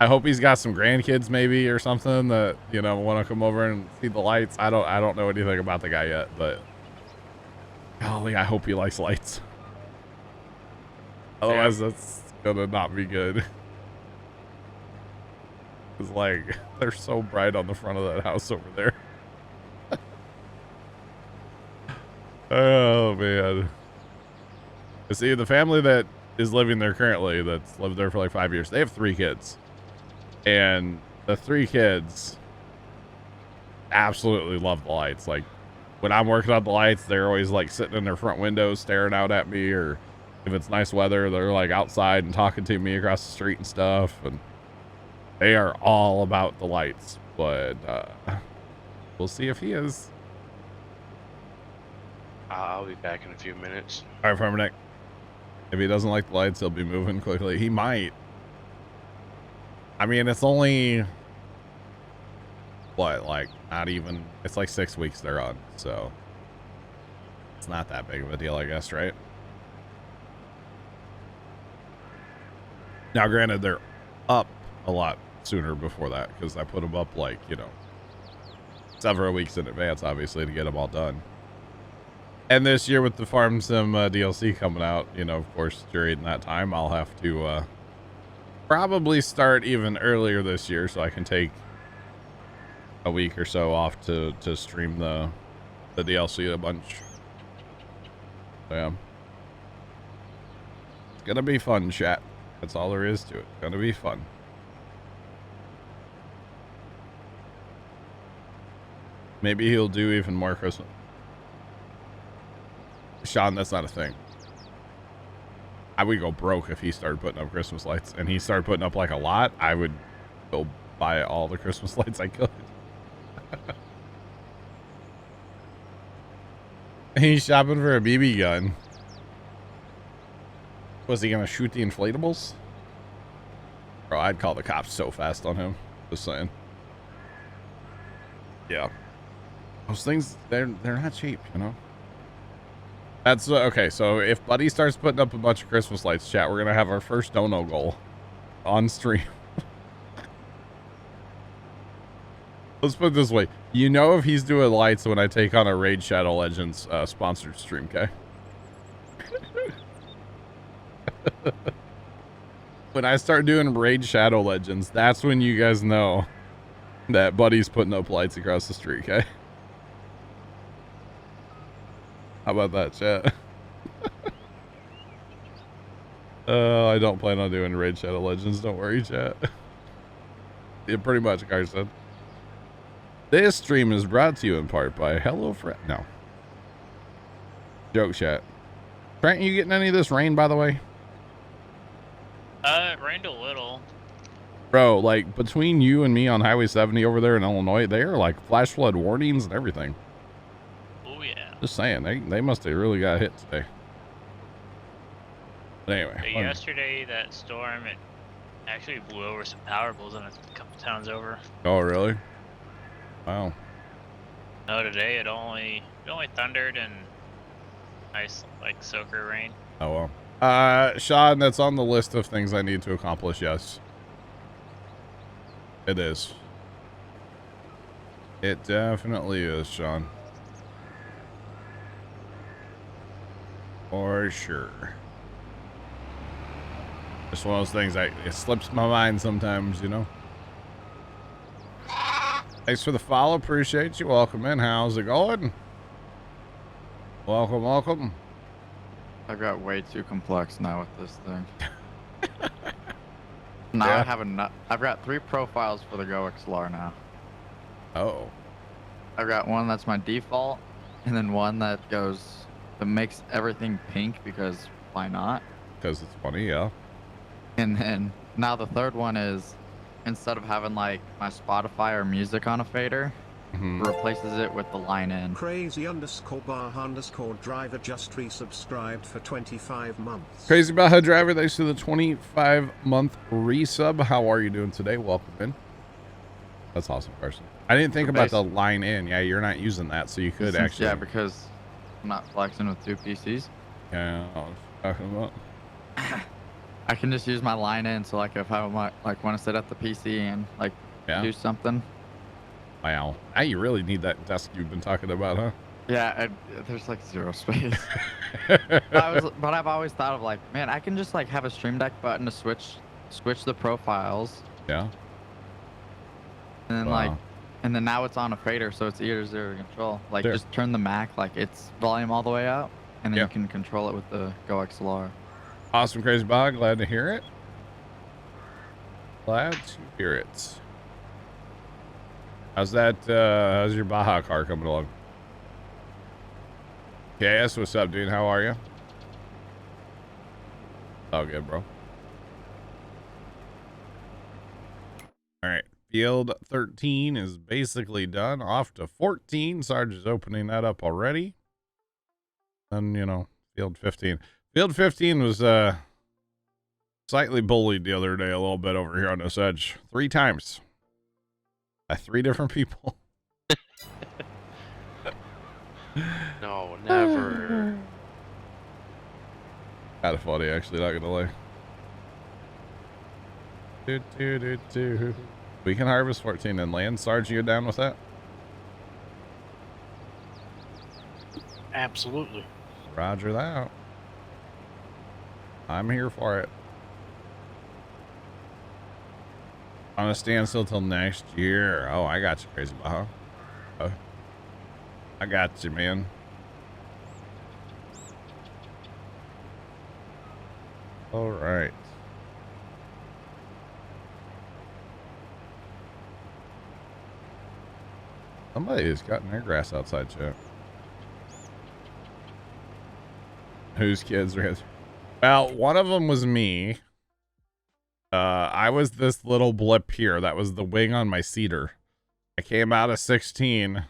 Speaker 1: hope he's got some grandkids maybe or something that, you know, want to come over and see the lights. I don't know anything about the guy yet, but golly, I hope he likes lights. Otherwise, that's gonna not be good. It's like they're so bright on the front of that house over there. Oh man. See, the family that is living there currently, that's lived there for like 5 years, they have 3 kids. And the 3 kids absolutely love the lights. Like when I'm working on the lights, they're always like sitting in their front windows staring out at me, or if it's nice weather, they're like outside and talking to me across the street and stuff. And they are all about the lights, but we'll see if he is.
Speaker 3: I'll be back in a few minutes.
Speaker 1: All right, Farmer Nick. If he doesn't like the lights, he'll be moving quickly. He might. I mean, it's only what, like not even, it's like 6 weeks they're on, so it's not that big of a deal, I guess, right? Now, granted, they're up a lot sooner before that because I put them up like, you know, several weeks in advance, obviously, to get them all done. And this year with the Farm Sim DLC coming out, you know, of course, during that time, I'll have to probably start even earlier this year so I can take a week or so off to stream the DLC a bunch. So, yeah. It's gonna be fun, chat. That's all there is to it. It's gonna be fun. Maybe he'll do even more Christmas. Sean, that's not a thing. I would go broke if he started putting up Christmas lights, and he started putting up like a lot. I would go buy all the Christmas lights I could. He's shopping for a BB gun. Was he gonna shoot the inflatables? Bro, I'd call the cops so fast on him. Just saying. Yeah. Those things, they're not cheap, you know? That's okay. So if Buddy starts putting up a bunch of Christmas lights, chat, we're gonna have our first dono goal on stream. Let's put it this way: you know, if he's doing lights when I take on a Raid Shadow Legends sponsored stream, okay? When I start doing Raid Shadow Legends, that's when you guys know that Buddy's putting up lights across the street, okay? How about that, chat? I don't plan on doing Raid Shadow Legends. Don't worry, chat. Yeah, pretty much, Carson. This stream is brought to you in part by HelloFresh. No. Joke, chat. Trent, you getting any of this rain, by the way?
Speaker 4: It rained a little.
Speaker 1: Bro, like, between you and me on Highway 70 over there in Illinois, they are like flash flood warnings and everything.
Speaker 4: Oh, yeah.
Speaker 1: Just saying, they must have really got hit today. But anyway.
Speaker 4: But yesterday, that storm, it actually blew over some power poles on a couple towns over.
Speaker 1: Oh, really? Wow.
Speaker 4: No, today it only thundered and nice, like, soaker rain.
Speaker 1: Oh, well. Sean, that's on the list of things I need to accomplish, yes. It is. It definitely is, Sean. For sure. Just one of those things, it slips my mind sometimes, you know? Thanks for the follow. Appreciate you. Welcome in. How's it going? Welcome, welcome.
Speaker 2: I got way too complex now with this thing. Now
Speaker 1: Yeah.
Speaker 2: I have I've got 3 profiles for the Go XLR now.
Speaker 1: Oh.
Speaker 2: I've got one that's my default, and then one that makes everything pink because why not?
Speaker 1: Because it's funny, yeah.
Speaker 2: And then Now the third one is, instead of having like my Spotify or music on a fader, replaces it with the line in.
Speaker 6: Crazy_Baja_driver just resubscribed for 25 months.
Speaker 1: Crazy Baja driver, thanks to the 25-month resub. How are you doing today? Welcome in. That's awesome, Carson. I didn't think about the line in. Yeah, you're not using that, so you could actually.
Speaker 2: Yeah, because I'm not flexing with 2 PCs.
Speaker 1: Yeah, I was talking about.
Speaker 2: I can just use my line in, so like if I want to sit at the PC and like do something.
Speaker 1: Wow. Now you really need that desk you've been talking about, huh?
Speaker 2: Yeah, there's like 0 space. But I've always thought of like, man, I can just like have a Stream Deck button to switch the profiles.
Speaker 1: Yeah.
Speaker 2: And then and then now it's on a fader, so it's ear to zero control. Like just turn the Mac like its volume all the way up, and then you can control it with the Go XLR.
Speaker 1: Awesome, Crazy Bog. Glad to hear it. Glad to hear it. How's that? How's your Baja car coming along? KS, what's up, dude? How are you? Oh, good, bro. All right. Field 13 is basically done. Off to 14. Sarge is opening that up already. And, you know, Field 15. Field 15 was slightly bullied the other day a little bit over here on this edge. 3 times. By 3 different people.
Speaker 3: No, never.
Speaker 1: Kind of funny, actually, not gonna lie. We can harvest 14 and land. Sarge, you down with that?
Speaker 5: Absolutely.
Speaker 1: Roger that. I'm here for it. On a standstill till next year. Oh, I got you, Crazy Baja. Oh, I got you, man. All right. Somebody has gotten their grass outside, chat. Whose kids are? Well, one of them was me. I was this little blip here. That was the wing on my cedar. I came out of 16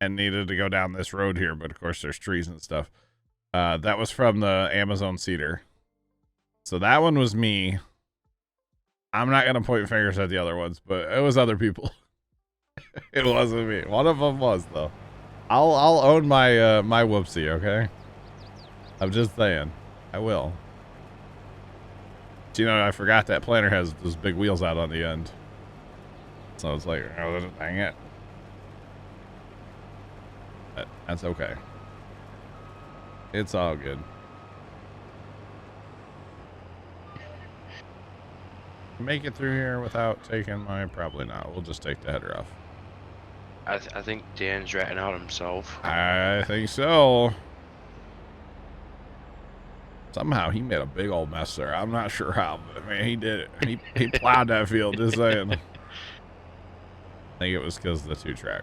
Speaker 1: and needed to go down this road here, but of course there's trees and stuff. That was from the Amazon cedar. So that one was me. I'm not gonna point fingers at the other ones, but it was other people. It wasn't me. One of them was though. I'll own my my whoopsie, okay? I'm just saying. I will. You know, I forgot that planter has those big wheels out on the end. So it's like, oh, dang it. But that's okay. It's all good. Make it through here without taking my... Probably not. We'll just take the header off.
Speaker 3: I think Dan's ratting out himself.
Speaker 1: I think so. Somehow he made a big old mess there. I'm not sure how, but man, he did it. He plowed that field, just saying. I think it was because of the 2-track.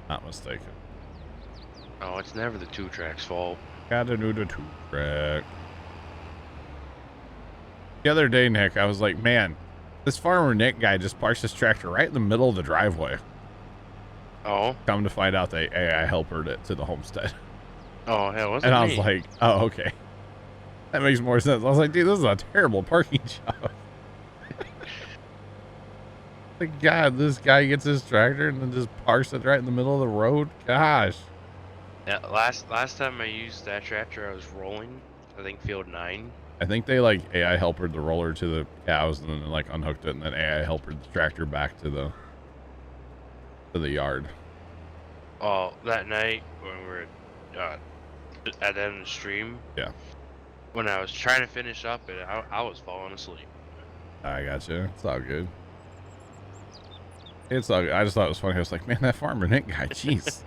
Speaker 1: Not mistaken.
Speaker 3: Oh, it's never the 2-track's fault.
Speaker 1: Gotta do the 2-track. The other day, Nick, I was like, man, this farmer Nick guy just parks his tractor right in the middle of the driveway.
Speaker 3: Oh?
Speaker 1: Come to find out they AI helpered it to the homestead.
Speaker 3: Oh, hell, wasn't
Speaker 1: And I
Speaker 3: me.
Speaker 1: was like, oh, okay. That makes more sense. I was like, dude, this is a terrible parking job. Like, God, this guy gets his tractor and then just parks it right in the middle of the road. Gosh.
Speaker 3: Yeah, last time I used that tractor, I was rolling. I think field 9.
Speaker 1: I think they like AI helpered the roller to the cows and then like unhooked it and then AI helpered the tractor back to the yard.
Speaker 3: Oh, that night when we were at the end of the stream.
Speaker 1: Yeah.
Speaker 3: When I was trying to finish up it, I was falling asleep.
Speaker 1: I gotcha. It's all good. It's all good. I just thought it was funny. I was like, man, that farmer Nick guy, jeez.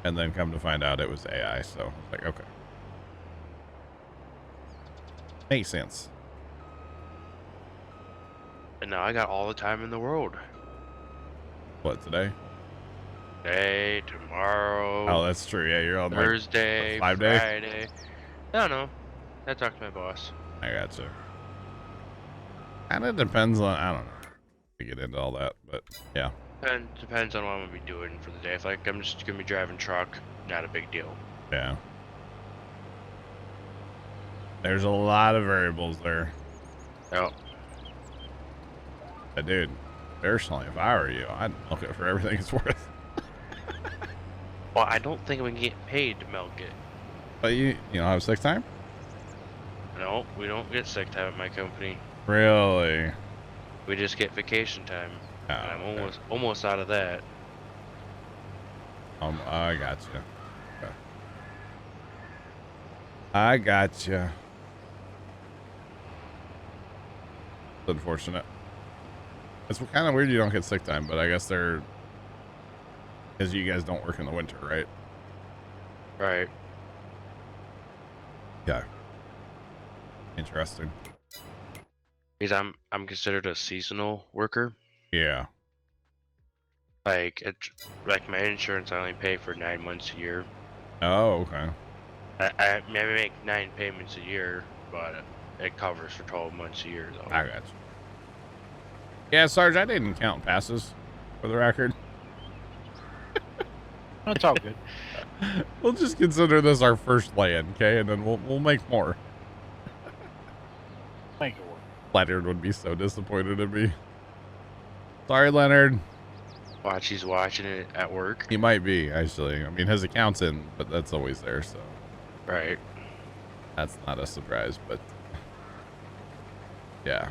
Speaker 1: And then come to find out it was AI. So I was like, okay. Makes sense.
Speaker 3: And now I got all the time in the world.
Speaker 1: What, today?
Speaker 3: Today, tomorrow.
Speaker 1: Oh, that's true. Yeah, you're on
Speaker 3: Thursday,
Speaker 1: like, 5 days?
Speaker 3: Friday. I don't know. I talked to my boss.
Speaker 1: I gotcha. Kind of depends on, I don't know. To get into all that, but yeah.
Speaker 3: And depends on what I'm gonna be doing for the day. If like I'm just gonna be driving truck, not a big deal.
Speaker 1: Yeah. There's a lot of variables there.
Speaker 3: Oh.
Speaker 1: But dude, personally, if I were you, I'd milk it for everything it's worth.
Speaker 3: Well, I don't think we can get paid to milk it.
Speaker 1: But you don't have sick time?
Speaker 3: No, we don't get sick time at my company.
Speaker 1: Really?
Speaker 3: We just get vacation time.
Speaker 1: Oh,
Speaker 3: And I'm
Speaker 1: okay.
Speaker 3: almost out of that.
Speaker 1: I gotcha. Okay. I gotcha. It's unfortunate. It's kind of weird you don't get sick time, but I guess they're because you guys don't work in the winter, right?
Speaker 3: Right.
Speaker 1: Yeah. Interesting.
Speaker 3: Because I'm considered a seasonal worker.
Speaker 1: Yeah.
Speaker 3: Like my insurance I only pay for 9 months a year.
Speaker 1: Oh, okay.
Speaker 3: I make 9 payments a year, but it covers for 12 months a year though.
Speaker 1: I got you. Yeah, Sarge, I didn't count passes for the record.
Speaker 5: That's all good.
Speaker 1: We'll just consider this our first land, okay? And then we'll make more.
Speaker 5: Make it work.
Speaker 1: Leonard would be so disappointed in me. Sorry, Leonard.
Speaker 3: Watch, he's watching it at work.
Speaker 1: He might be, actually. I mean, his account's in, but that's always there, so
Speaker 3: Right.
Speaker 1: that's not a surprise, but yeah.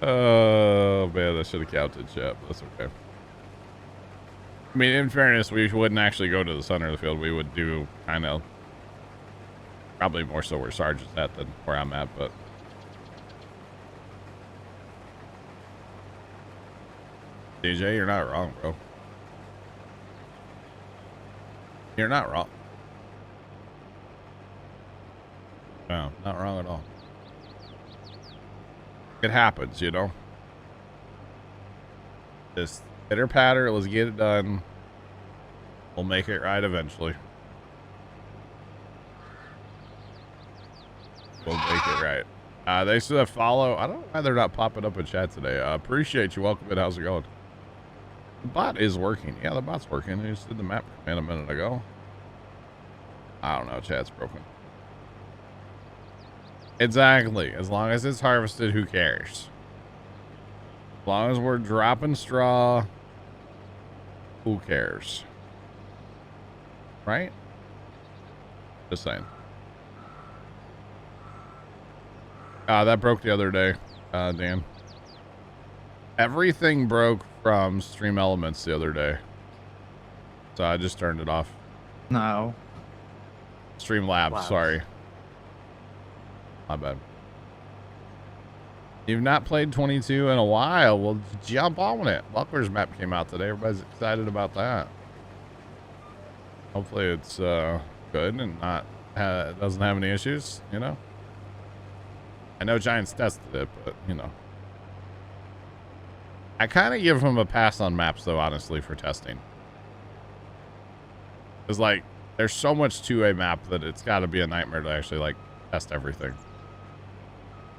Speaker 1: Oh, man, I should have counted, chat, but that's okay. I mean, in fairness, we wouldn't actually go to the center of the field. We would do kind of probably more so where Sarge is at than where I'm at, but DJ, you're not wrong, bro. You're not wrong. No, not wrong at all. It happens, you know? Just pitter patter, let's get it done. We'll make it right eventually. We'll make it right. They still follow. I don't know why they're not popping up in chat today. Appreciate you. Welcome in. How's it going? The bot is working. Yeah, the bot's working. I just did the map command a minute ago. I don't know. Chat's broken. Exactly. As long as it's harvested, who cares? As long as we're dropping straw, who cares? Right? Just saying. That broke the other day, Dan. Everything broke from Stream Elements the other day. So I just turned it off.
Speaker 2: No.
Speaker 1: Stream Labs,
Speaker 2: Labs.
Speaker 1: sorry. My bad. You've not played 22 in a while. Well, jump on it. Buckler's map came out today. Everybody's excited about that. Hopefully it's good and not doesn't have any issues, you know? I know Giants tested it, but, you know. I kind of give them a pass on maps, though, honestly, for testing. Because, like, there's so much to a map that it's got to be a nightmare to actually, like, test everything.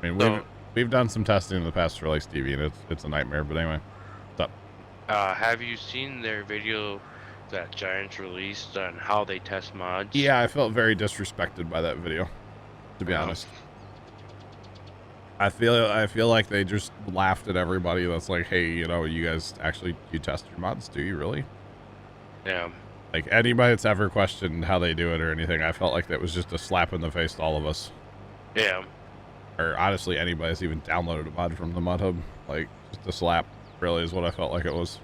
Speaker 1: I mean, we've done some testing in the past for, like, Stevie, and it's a nightmare. But anyway, what's up?
Speaker 3: Have you seen their video that Giants released on how they test mods?
Speaker 1: Yeah, I felt very disrespected by that video, to be honest. I feel like they just laughed at everybody that's like, hey, you know, you guys actually, you test your mods? Do you really?
Speaker 3: Yeah.
Speaker 1: Like, anybody that's ever questioned how they do it or anything, I felt like that was just a slap in the face to all of us.
Speaker 3: Yeah.
Speaker 1: Or honestly, anybody that's even downloaded a mod from the mod hub. Like, just a slap, really, is what I felt like it was.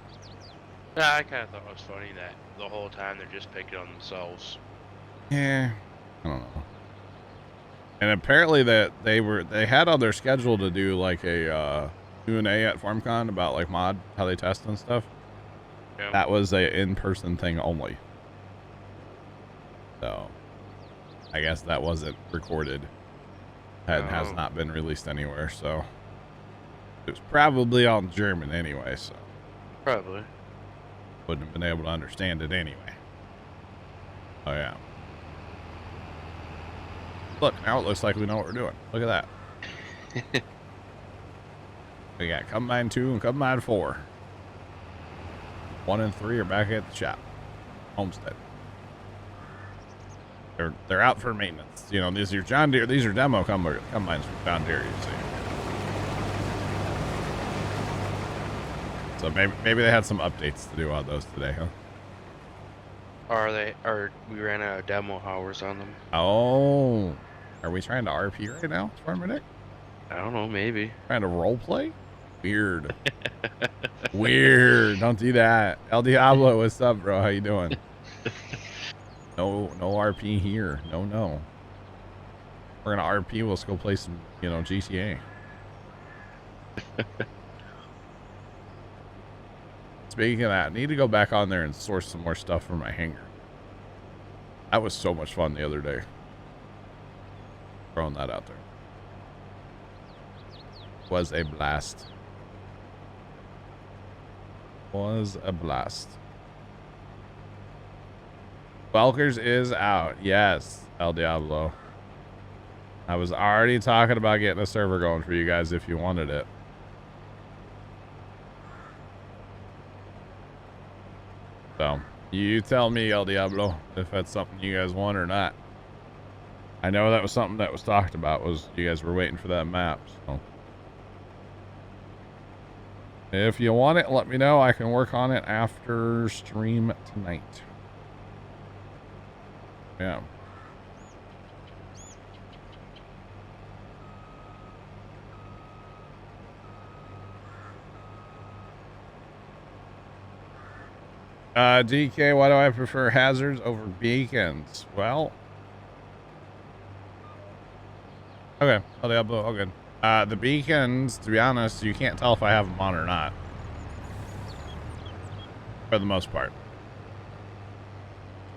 Speaker 3: Yeah, I kind of thought it was funny that the whole time they're just picking on themselves.
Speaker 1: Yeah. I don't know. And apparently that they had on their schedule to do like a Q&A at FarmCon about like mod, how they test and stuff.
Speaker 3: Yeah.
Speaker 1: That was a in-person thing only. So I guess that wasn't recorded. And has not been released anywhere, so it was probably all in German anyway, so
Speaker 3: Probably.
Speaker 1: wouldn't have been able to understand it anyway. Oh yeah. Look, now it looks like we know what we're doing. Look at that. We got Combine 2 and Combine 4. 1 and 3 are back at the shop. Homestead. They're out for maintenance. You know, these are John Deere. These are demo combines from John Deere, you see. So maybe they had some updates to do on those today, huh?
Speaker 3: We ran out of demo hours on them.
Speaker 1: Oh. Are we trying to RP right now, Farmer Nick?
Speaker 3: I don't know, maybe.
Speaker 1: Trying to role play? Weird. Weird. Don't do that. El Diablo, what's up, bro? How you doing? No RP here. No. We're gonna RP. Let's go play some, GTA. Speaking of that, I need to go back on there and source some more stuff for my hangar. That was so much fun the other day. Throwing that out there. Was a blast. Was a blast. Welkers is out. Yes, El Diablo. I was already talking about getting a server going for you guys if you wanted it. So, you tell me, El Diablo, if that's something you guys want or not. I know that was something that was talked about, was you guys were waiting for that map, so. If you want it, let me know. I can work on it after stream tonight. Yeah. DK, why do I prefer hazards over beacons? Well, okay, El Diablo, all good. The beacons, to be honest, you can't tell if I have them on or not. For the most part.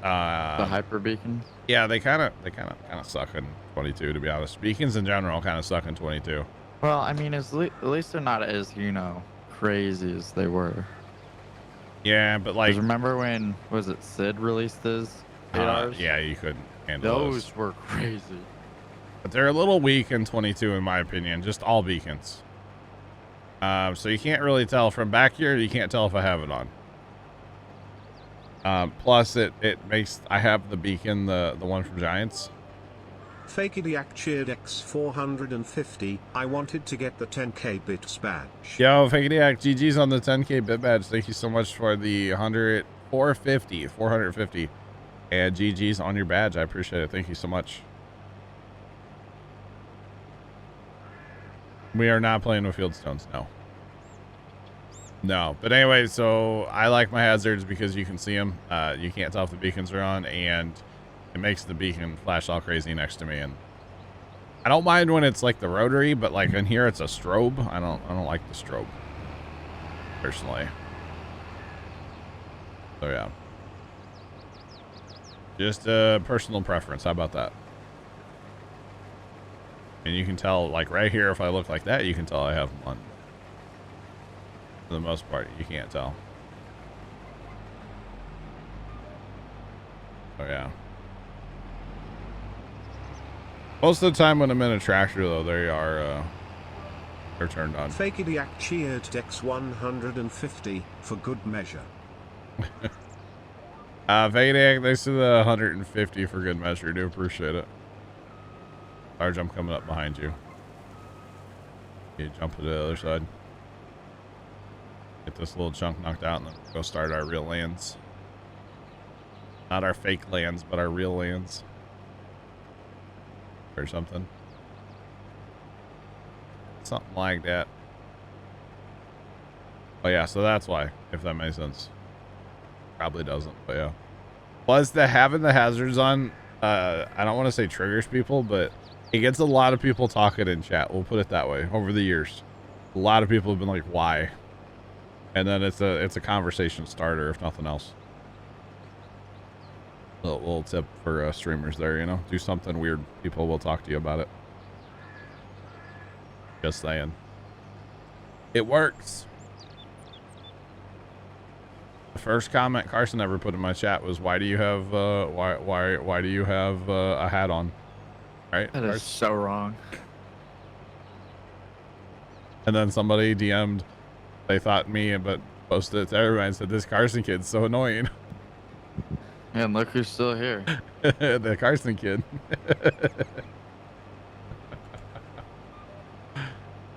Speaker 2: The hyper beacons?
Speaker 1: Yeah, they kind of suck in 22, to be honest. Beacons in general kind of suck in 22.
Speaker 2: Well, I mean, at least they're not as, crazy as they were.
Speaker 1: Yeah, but like...
Speaker 2: remember when, was it Sid released his ARs?
Speaker 1: Yeah, you couldn't handle
Speaker 2: those. Were crazy.
Speaker 1: But they're a little weak in 22, in my opinion. Just all beacons. So you can't really tell. From back here, you can't tell if I have it on. Plus, it makes... I have the beacon, the one from Giants.
Speaker 6: Fakeidiac cheered X450. I wanted to get the 10k bits badge.
Speaker 1: Yo, Fakeidiac, GG's on the 10k bit badge. Thank you so much for the 450. And GG's on your badge. I appreciate it. Thank you so much. We are not playing with Fieldstones, no. But anyway, so I like my hazards because you can see them. You can't tell if the beacons are on, and it makes the beacon flash all crazy next to me. And I don't mind when it's like the rotary, but like in here it's a strobe. I don't like the strobe personally. So yeah, just a personal preference. How about that? And you can tell, like right here, if I look like that, you can tell I have them on. For the most part, you can't tell. Oh yeah. Most of the time when I'm in a tractor, though, they are they're turned on.
Speaker 6: Fakeidiac cheered X150 for good measure.
Speaker 1: Fakeidiac, thanks to the 150 for good measure. Do appreciate it. Sarge, I'm coming up behind you. You jump to the other side. Get this little chunk knocked out and then go start our real lands. Not our fake lands, but our real lands. Or something. Something like that. Oh yeah, so that's why, if that makes sense. Probably doesn't, but yeah. Plus, having the hazards on, I don't want to say triggers people, but it gets a lot of people talking in chat. We'll put it that way. Over the years, a lot of people have been like, "Why?" And then it's a conversation starter, if nothing else. Little tip for streamers there, do something weird. People will talk to you about it. Just saying. It works. The first comment Carson ever put in my chat was, "Why do you have why do you have a hat on?" right?
Speaker 2: That is so wrong.
Speaker 1: And then somebody DM'd, they thought me, but posted it to everybody and said, this Carson kid's so annoying.
Speaker 2: And look who's still here.
Speaker 1: The Carson kid.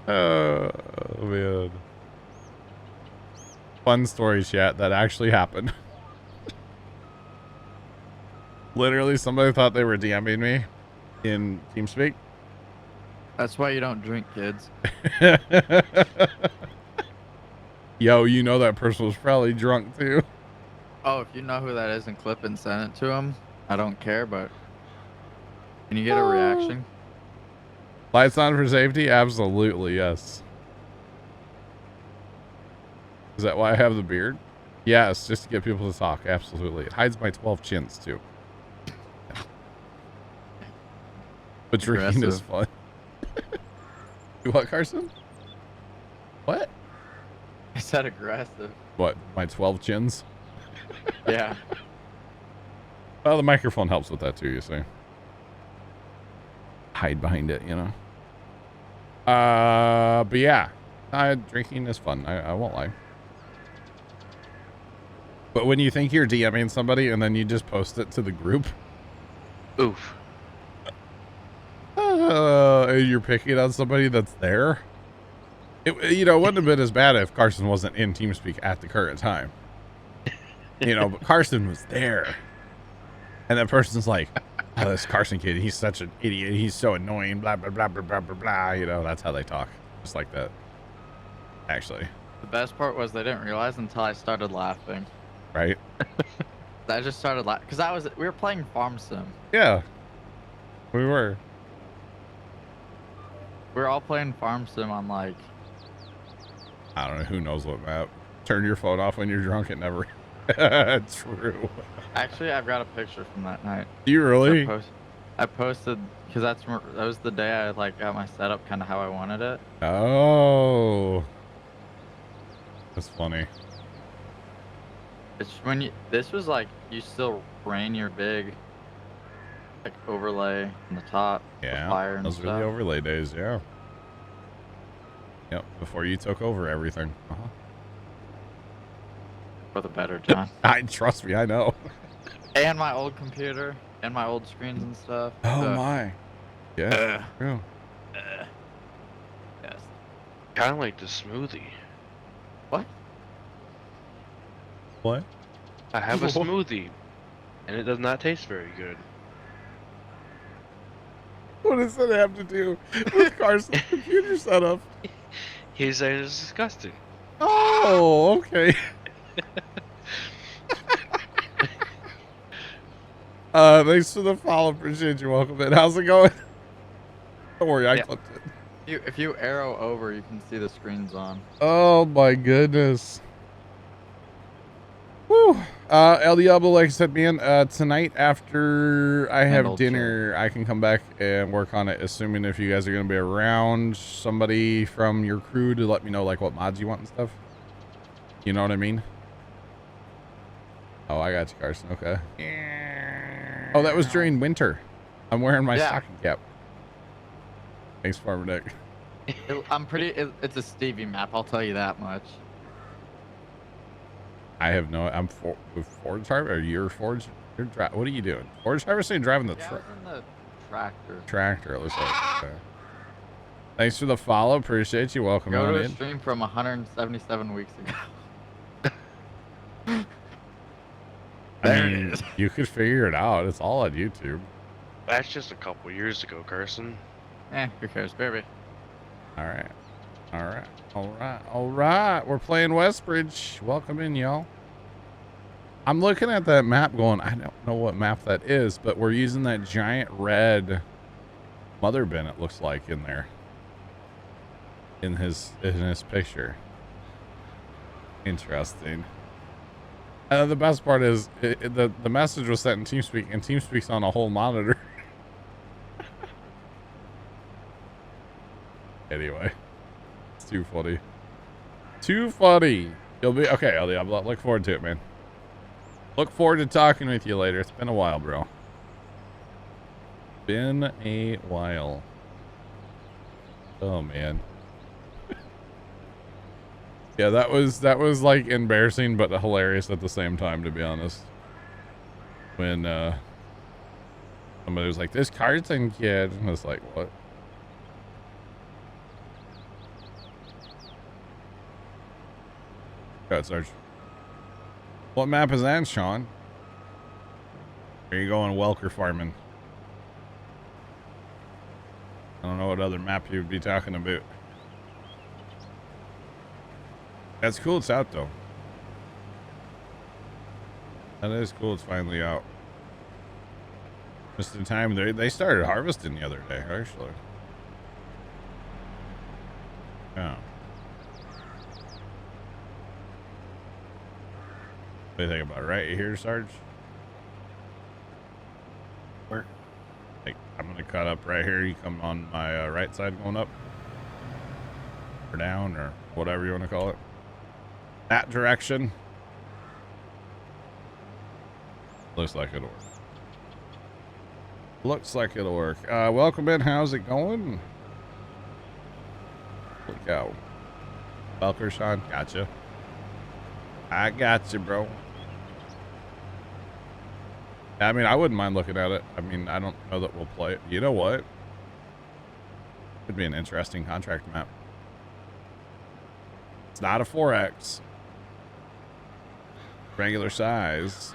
Speaker 1: Oh, man. Fun story, chat, that actually happened. Literally, somebody thought they were DMing me in TeamSpeak.
Speaker 2: That's why you don't drink, kids.
Speaker 1: Yo, you know that person was probably drunk too.
Speaker 2: Oh, if you know who that is and clip and send it to him, I don't care, but can you get a reaction?
Speaker 1: Lights on for safety? Absolutely, yes. Is that why I have the beard? Yes, just to get people to talk. Absolutely. It hides my 12 chins too. But drinking is fun. You what, Carson? What?
Speaker 2: I said aggressive.
Speaker 1: What, my 12 chins?
Speaker 2: Yeah.
Speaker 1: Well, the microphone helps with that too, you see. Hide behind it, you know. But yeah, drinking is fun. I won't lie. But when you think you're DMing somebody and then you just post it to the group,
Speaker 3: Oof.
Speaker 1: and you're picking on somebody that's there, it wouldn't have been as bad if Carson wasn't in TeamSpeak at the current time. But Carson was there, and that person's like, oh, this Carson kid, he's such an idiot. He's so annoying, blah, blah, blah, blah, blah, blah, blah. That's how they talk. Just like that. Actually.
Speaker 2: The best part was they didn't realize until I started laughing.
Speaker 1: Right?
Speaker 2: I just started laughing. Because we were playing Farm Sim.
Speaker 1: Yeah. We were.
Speaker 2: We were all playing Farm Sim on, like...
Speaker 1: I don't know. Who knows what map. Turn your phone off when you're drunk. It never... True.
Speaker 2: Actually, I've got a picture from that night.
Speaker 1: Do you really?
Speaker 2: I posted because that was the day I got my setup kind of how I wanted it.
Speaker 1: Oh, that's funny.
Speaker 2: It's when this was like you still rain your big like overlay on the top.
Speaker 1: Yeah,
Speaker 2: fire and
Speaker 1: those
Speaker 2: stuff.
Speaker 1: were the overlay days. Yeah. Yep. Before you took over everything.
Speaker 2: For the better, John.
Speaker 1: Trust me, I know.
Speaker 2: And my old computer and my old screens and stuff.
Speaker 1: Oh my. Yeah. True.
Speaker 2: Yes.
Speaker 3: Kind of like the smoothie.
Speaker 2: What?
Speaker 1: What?
Speaker 3: I have a smoothie, and it does not taste very good.
Speaker 1: What does that have to do with Carson's computer setup?
Speaker 3: He said it's disgusting.
Speaker 1: Oh, okay. Thanks for the follow. Appreciate you. Welcome in. How's it going? Don't worry, I clipped it.
Speaker 2: If you arrow over, you can see the screens on.
Speaker 1: Oh my goodness. Woo. El Diablo, like I said, man, tonight after I have dinner, I can come back and work on it, assuming if you guys are going to be around, somebody from your crew to let me know like what mods you want and stuff. You know what I mean? Oh, I got you, Carson. Okay. Oh, that was during winter. I'm wearing my stocking cap. Thanks, Farmer Nick.
Speaker 2: It's a Stevie map, I'll tell you that much.
Speaker 1: I have no. I'm Forge Harvest. Or you're Forge? What are you doing? Forge Harvesting? Driving the truck?
Speaker 2: The tractor.
Speaker 1: Tractor. It looks like. Okay. Thanks for the follow. Appreciate you. Welcome on in.
Speaker 2: Go to a stream from 177 weeks ago.
Speaker 1: I mean, you could figure it out. It's all on YouTube.
Speaker 3: That's just a couple years ago, Carson.
Speaker 2: Who cares, baby?
Speaker 1: All right. All right. All right. All right. We're playing Westbridge. Welcome in, y'all. I'm looking at that map going, I don't know what map that is, but we're using that giant red mother bin, it looks like, in there. In his picture. Interesting. The best part is the message was sent in TeamSpeak, and TeamSpeak's on a whole monitor. Anyway, it's too funny. Too funny. You'll be okay, Ellie. I'm look forward to it, man. Look forward to talking with you later. It's been a while, bro. Been a while. Oh man. Yeah, that was like embarrassing but hilarious at the same time, to be honest. When somebody was like, "This Carson kid," and I was like, "What?" Go ahead, Sarge. What map is that, Sean? Are you going Welker farming? I don't know what other map you'd be talking about. That's cool it's out, though. That is cool it's finally out. Just in time, they started harvesting the other day, actually. Yeah. What do you think about it? Right here, Sarge?
Speaker 5: Where?
Speaker 1: Like, I'm gonna cut up right here. You come on my right side going up. Or down, or whatever you want to call it. That direction. Looks like it'll work. Looks like it'll work. Welcome in. How's it going? Holy cow. Welker, Sean. Gotcha. I got you, bro. I mean, I wouldn't mind looking at it. I mean, I don't know that we'll play it. You know what? Could be an interesting contract map. It's not a 4X. Regular size.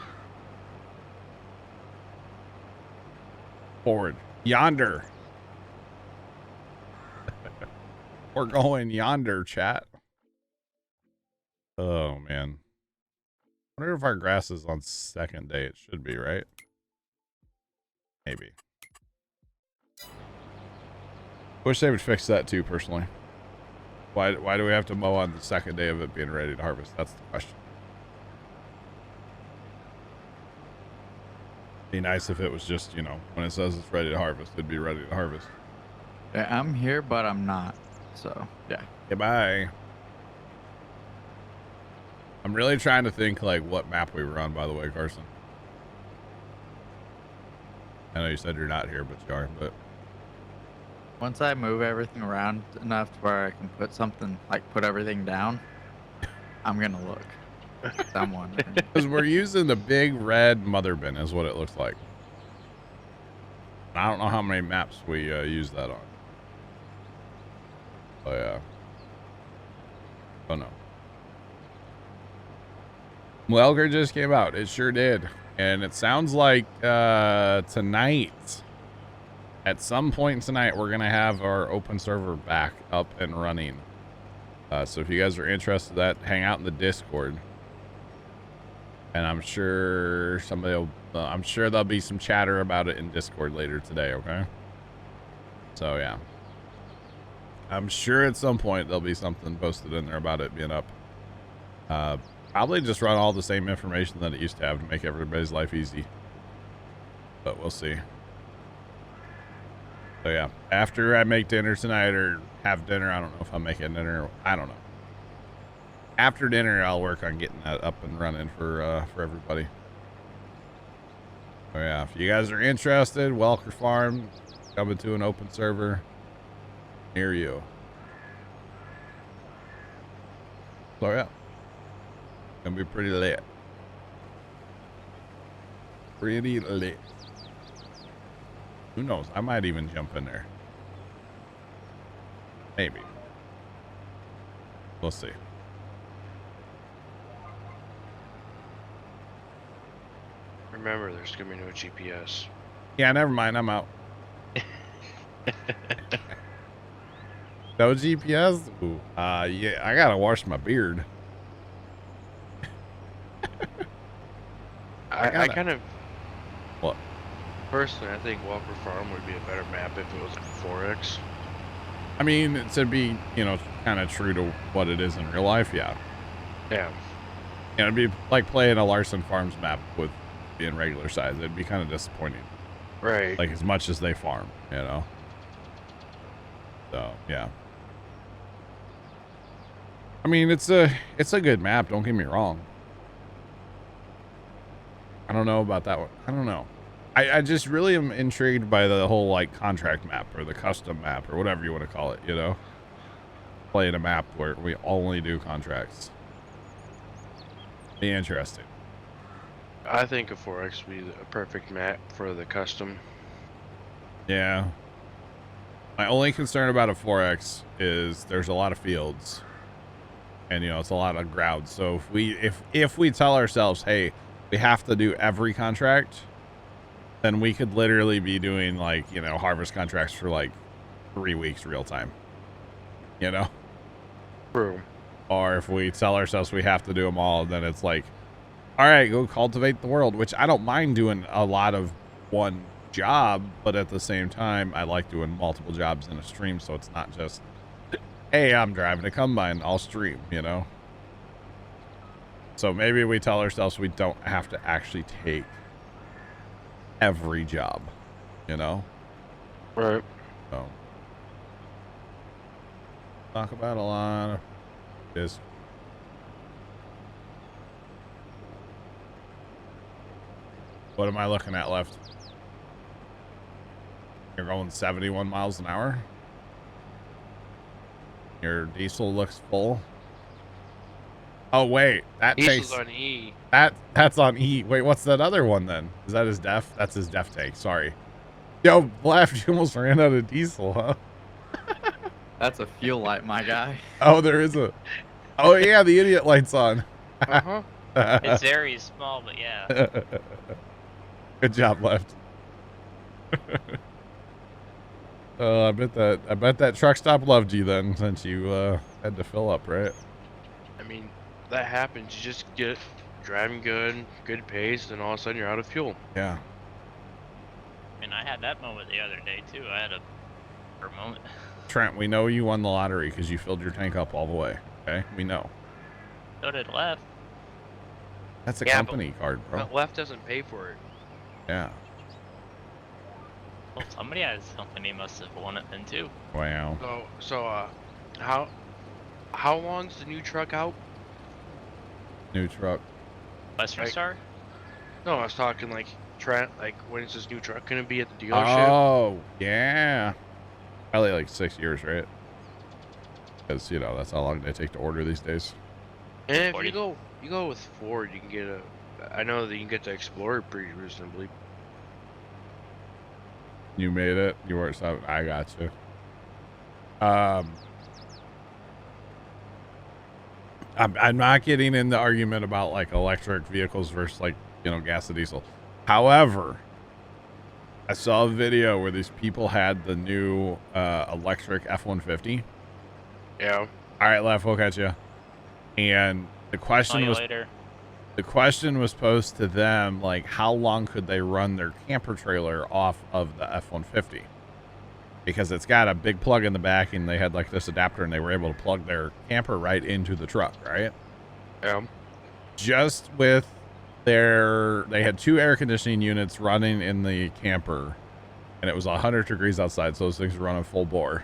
Speaker 1: Forward. Yonder. We're going yonder, chat. Oh, man. I wonder if our grass is on second day. It should be, right? Maybe. Wish they would fix that too, personally. Why do we have to mow on the second day of it being ready to harvest? That's the question. Be nice if it was just, you know, when it says it's ready to harvest, it'd be ready to harvest.
Speaker 2: Yeah, I'm here, but I'm not. So, yeah.
Speaker 1: Goodbye. I'm really trying to think, like, what map we were on, by the way, Carson. I know you said you're not here, but you are, but...
Speaker 2: Once I move everything around enough to where I can put something, like, put everything down, I'm gonna look. Someone.
Speaker 1: Because we're using the big red mother bin, is what it looks like. I don't know how many maps we use that on. Oh, yeah. Oh, no. Welker just came out. It sure did. And it sounds like tonight, at some point tonight, we're going to have our open server back up and running. So if you guys are interested in that, hang out in the Discord. And I'm sure I'm sure there'll be some chatter about it in Discord later today, okay? So, yeah. I'm sure at some point there'll be something posted in there about it being up. Probably just run all the same information that it used to have to make everybody's life easy. But we'll see. So yeah, after I make dinner tonight or have dinner, I don't know if I'm making dinner. I don't know. After dinner, I'll work on getting that up and running for everybody. So yeah, if you guys are interested, Welker Farm coming to an open server near you. So yeah. Gonna be pretty lit. Pretty lit. Who knows? I might even jump in there. Maybe. We'll see.
Speaker 3: Remember, there's gonna be no GPS.
Speaker 1: Yeah, never mind. I'm out. No GPS? Ooh. Yeah, I gotta wash my beard.
Speaker 3: I kind of...
Speaker 1: What?
Speaker 3: Personally, I think Walker Farm would be a better map if it was like 4X.
Speaker 1: I mean, to be, you know, kind of true to what it is in real life, yeah.
Speaker 3: Yeah.
Speaker 1: Yeah, it'd be like playing a Larson Farms map with being regular size. It'd be kind of disappointing.
Speaker 3: Right.
Speaker 1: Like, as much as they farm, you know? So, yeah. I mean, it's a good map, don't get me wrong. I don't know about that one. I don't know. I just really am intrigued by the whole like contract map or the custom map or whatever you want to call it, you know? Playing a map where we only do contracts. Be interesting.
Speaker 3: I think a 4X would be a perfect map for the custom.
Speaker 1: Yeah. My only concern about a 4X is there's a lot of fields. And you know, it's a lot of ground. So if we tell ourselves, hey, we have to do every contract, then we could literally be doing like, you know, harvest contracts for like 3 weeks real time. You know?
Speaker 3: True.
Speaker 1: Or if we tell ourselves we have to do them all, then it's like, all right, go cultivate the world, which I don't mind doing a lot of one job, but at the same time, I like doing multiple jobs in a stream, so it's not just, hey, I'm driving a combine, I'll stream, you know? So maybe we tell ourselves we don't have to actually take every job, you know?
Speaker 3: Right.
Speaker 1: So talk about a lot of this. What am I looking at left? You're going 71 miles an hour. Your diesel looks full. Oh wait, that
Speaker 3: Diesel's
Speaker 1: takes
Speaker 3: on E.
Speaker 1: that's on E. Wait, what's that other one then? Is that his def? That's his def tank. Sorry. Yo, Blaf, you almost ran out of diesel, huh?
Speaker 2: That's a fuel light, my guy.
Speaker 1: Oh, there is a. Oh yeah, the idiot light's on.
Speaker 3: Uh-huh.
Speaker 4: It's very small, but yeah.
Speaker 1: Good job, Left. I bet that truck stop loved you then, since you had to fill up, right?
Speaker 3: I mean, that happens. You just get driving good pace, and all of a sudden you're out of fuel.
Speaker 1: Yeah.
Speaker 4: I mean, I had that moment the other day too. I had a for a moment.
Speaker 1: Trent, we know you won the lottery because you filled your tank up all the way. Okay, we know.
Speaker 4: So did Left.
Speaker 1: That's a
Speaker 3: Yeah,
Speaker 1: company card, bro.
Speaker 3: But Left doesn't pay for it.
Speaker 1: Yeah.
Speaker 4: Well, somebody at his company must have won it then too.
Speaker 1: Wow.
Speaker 3: So how long's the new truck out?
Speaker 1: New truck.
Speaker 4: Western
Speaker 3: Like-
Speaker 4: Star?
Speaker 3: No, I was talking like Trent. Like, when is this new truck gonna be at the dealership?
Speaker 1: Oh, yeah. Probably like 6 years, right? Because, you know, that's how long they take to order these days.
Speaker 3: And if
Speaker 4: 40.
Speaker 3: you go with Ford, you can get a. I know that you can get the Explorer pretty reasonably.
Speaker 1: You made it. You weren't so I got you. I'm not getting in the argument about like electric vehicles versus like, you know, gas and diesel. However, I saw a video where these people had the new electric F-150.
Speaker 3: Yeah.
Speaker 1: All right, Left, we'll catch you. And the question
Speaker 4: Call you
Speaker 1: was
Speaker 4: later.
Speaker 1: the question was posed to them, like, how long could they run their camper trailer off of the F-150? Because it's got a big plug in the back, and they had like this adapter, and they were able to plug their camper right into the truck, right?
Speaker 3: Yeah.
Speaker 1: Just with they had 2 air conditioning units running in the camper, and it was 100 degrees outside, so those things were running full bore.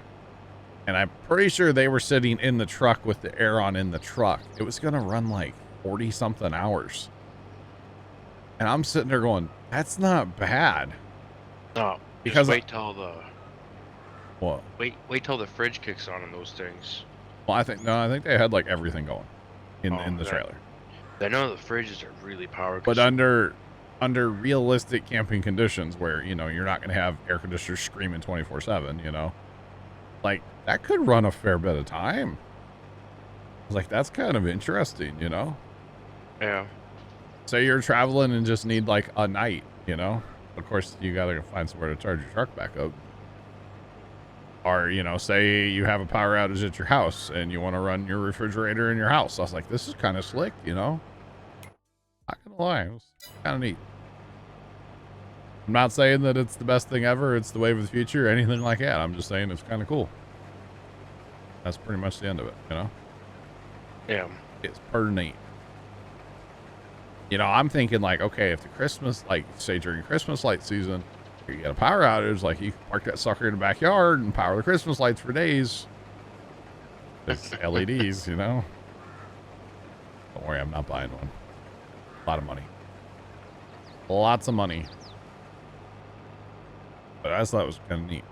Speaker 1: And I'm pretty sure they were sitting in the truck with the air on in the truck. It was going to run like 40 something hours. And I'm sitting there going, that's not bad.
Speaker 3: No.
Speaker 1: Because
Speaker 3: Just wait till the
Speaker 1: What?
Speaker 3: wait till the fridge kicks on in those things.
Speaker 1: Well, I think they had like everything going in the
Speaker 3: that-
Speaker 1: trailer.
Speaker 3: I know the fridges are really power.
Speaker 1: But under realistic camping conditions where, you know, you're not going to have air conditioners screaming 24/7, you know, like that could run a fair bit of time. I was like, that's kind of interesting, you know?
Speaker 3: Yeah.
Speaker 1: Say you're traveling and just need like a night, you know? Of course, you got to find somewhere to charge your truck back up. Or, you know, say you have a power outage at your house and you want to run your refrigerator in your house. I was like, this is kind of slick, you know? Not gonna lie, it was kind of neat. I'm not saying that it's the best thing ever, it's the wave of the future, or anything like that. I'm just saying it's kind of cool. That's pretty much the end of it, you know?
Speaker 3: Yeah.
Speaker 1: It's pretty neat. You know, I'm thinking like, okay, if the Christmas, like say during Christmas light season, you get a power outage, like you can park that sucker in the backyard and power the Christmas lights for days. It's LEDs, you know? Don't worry, I'm not buying one. A lot of money. Lots of money. But I just thought it was kind of neat.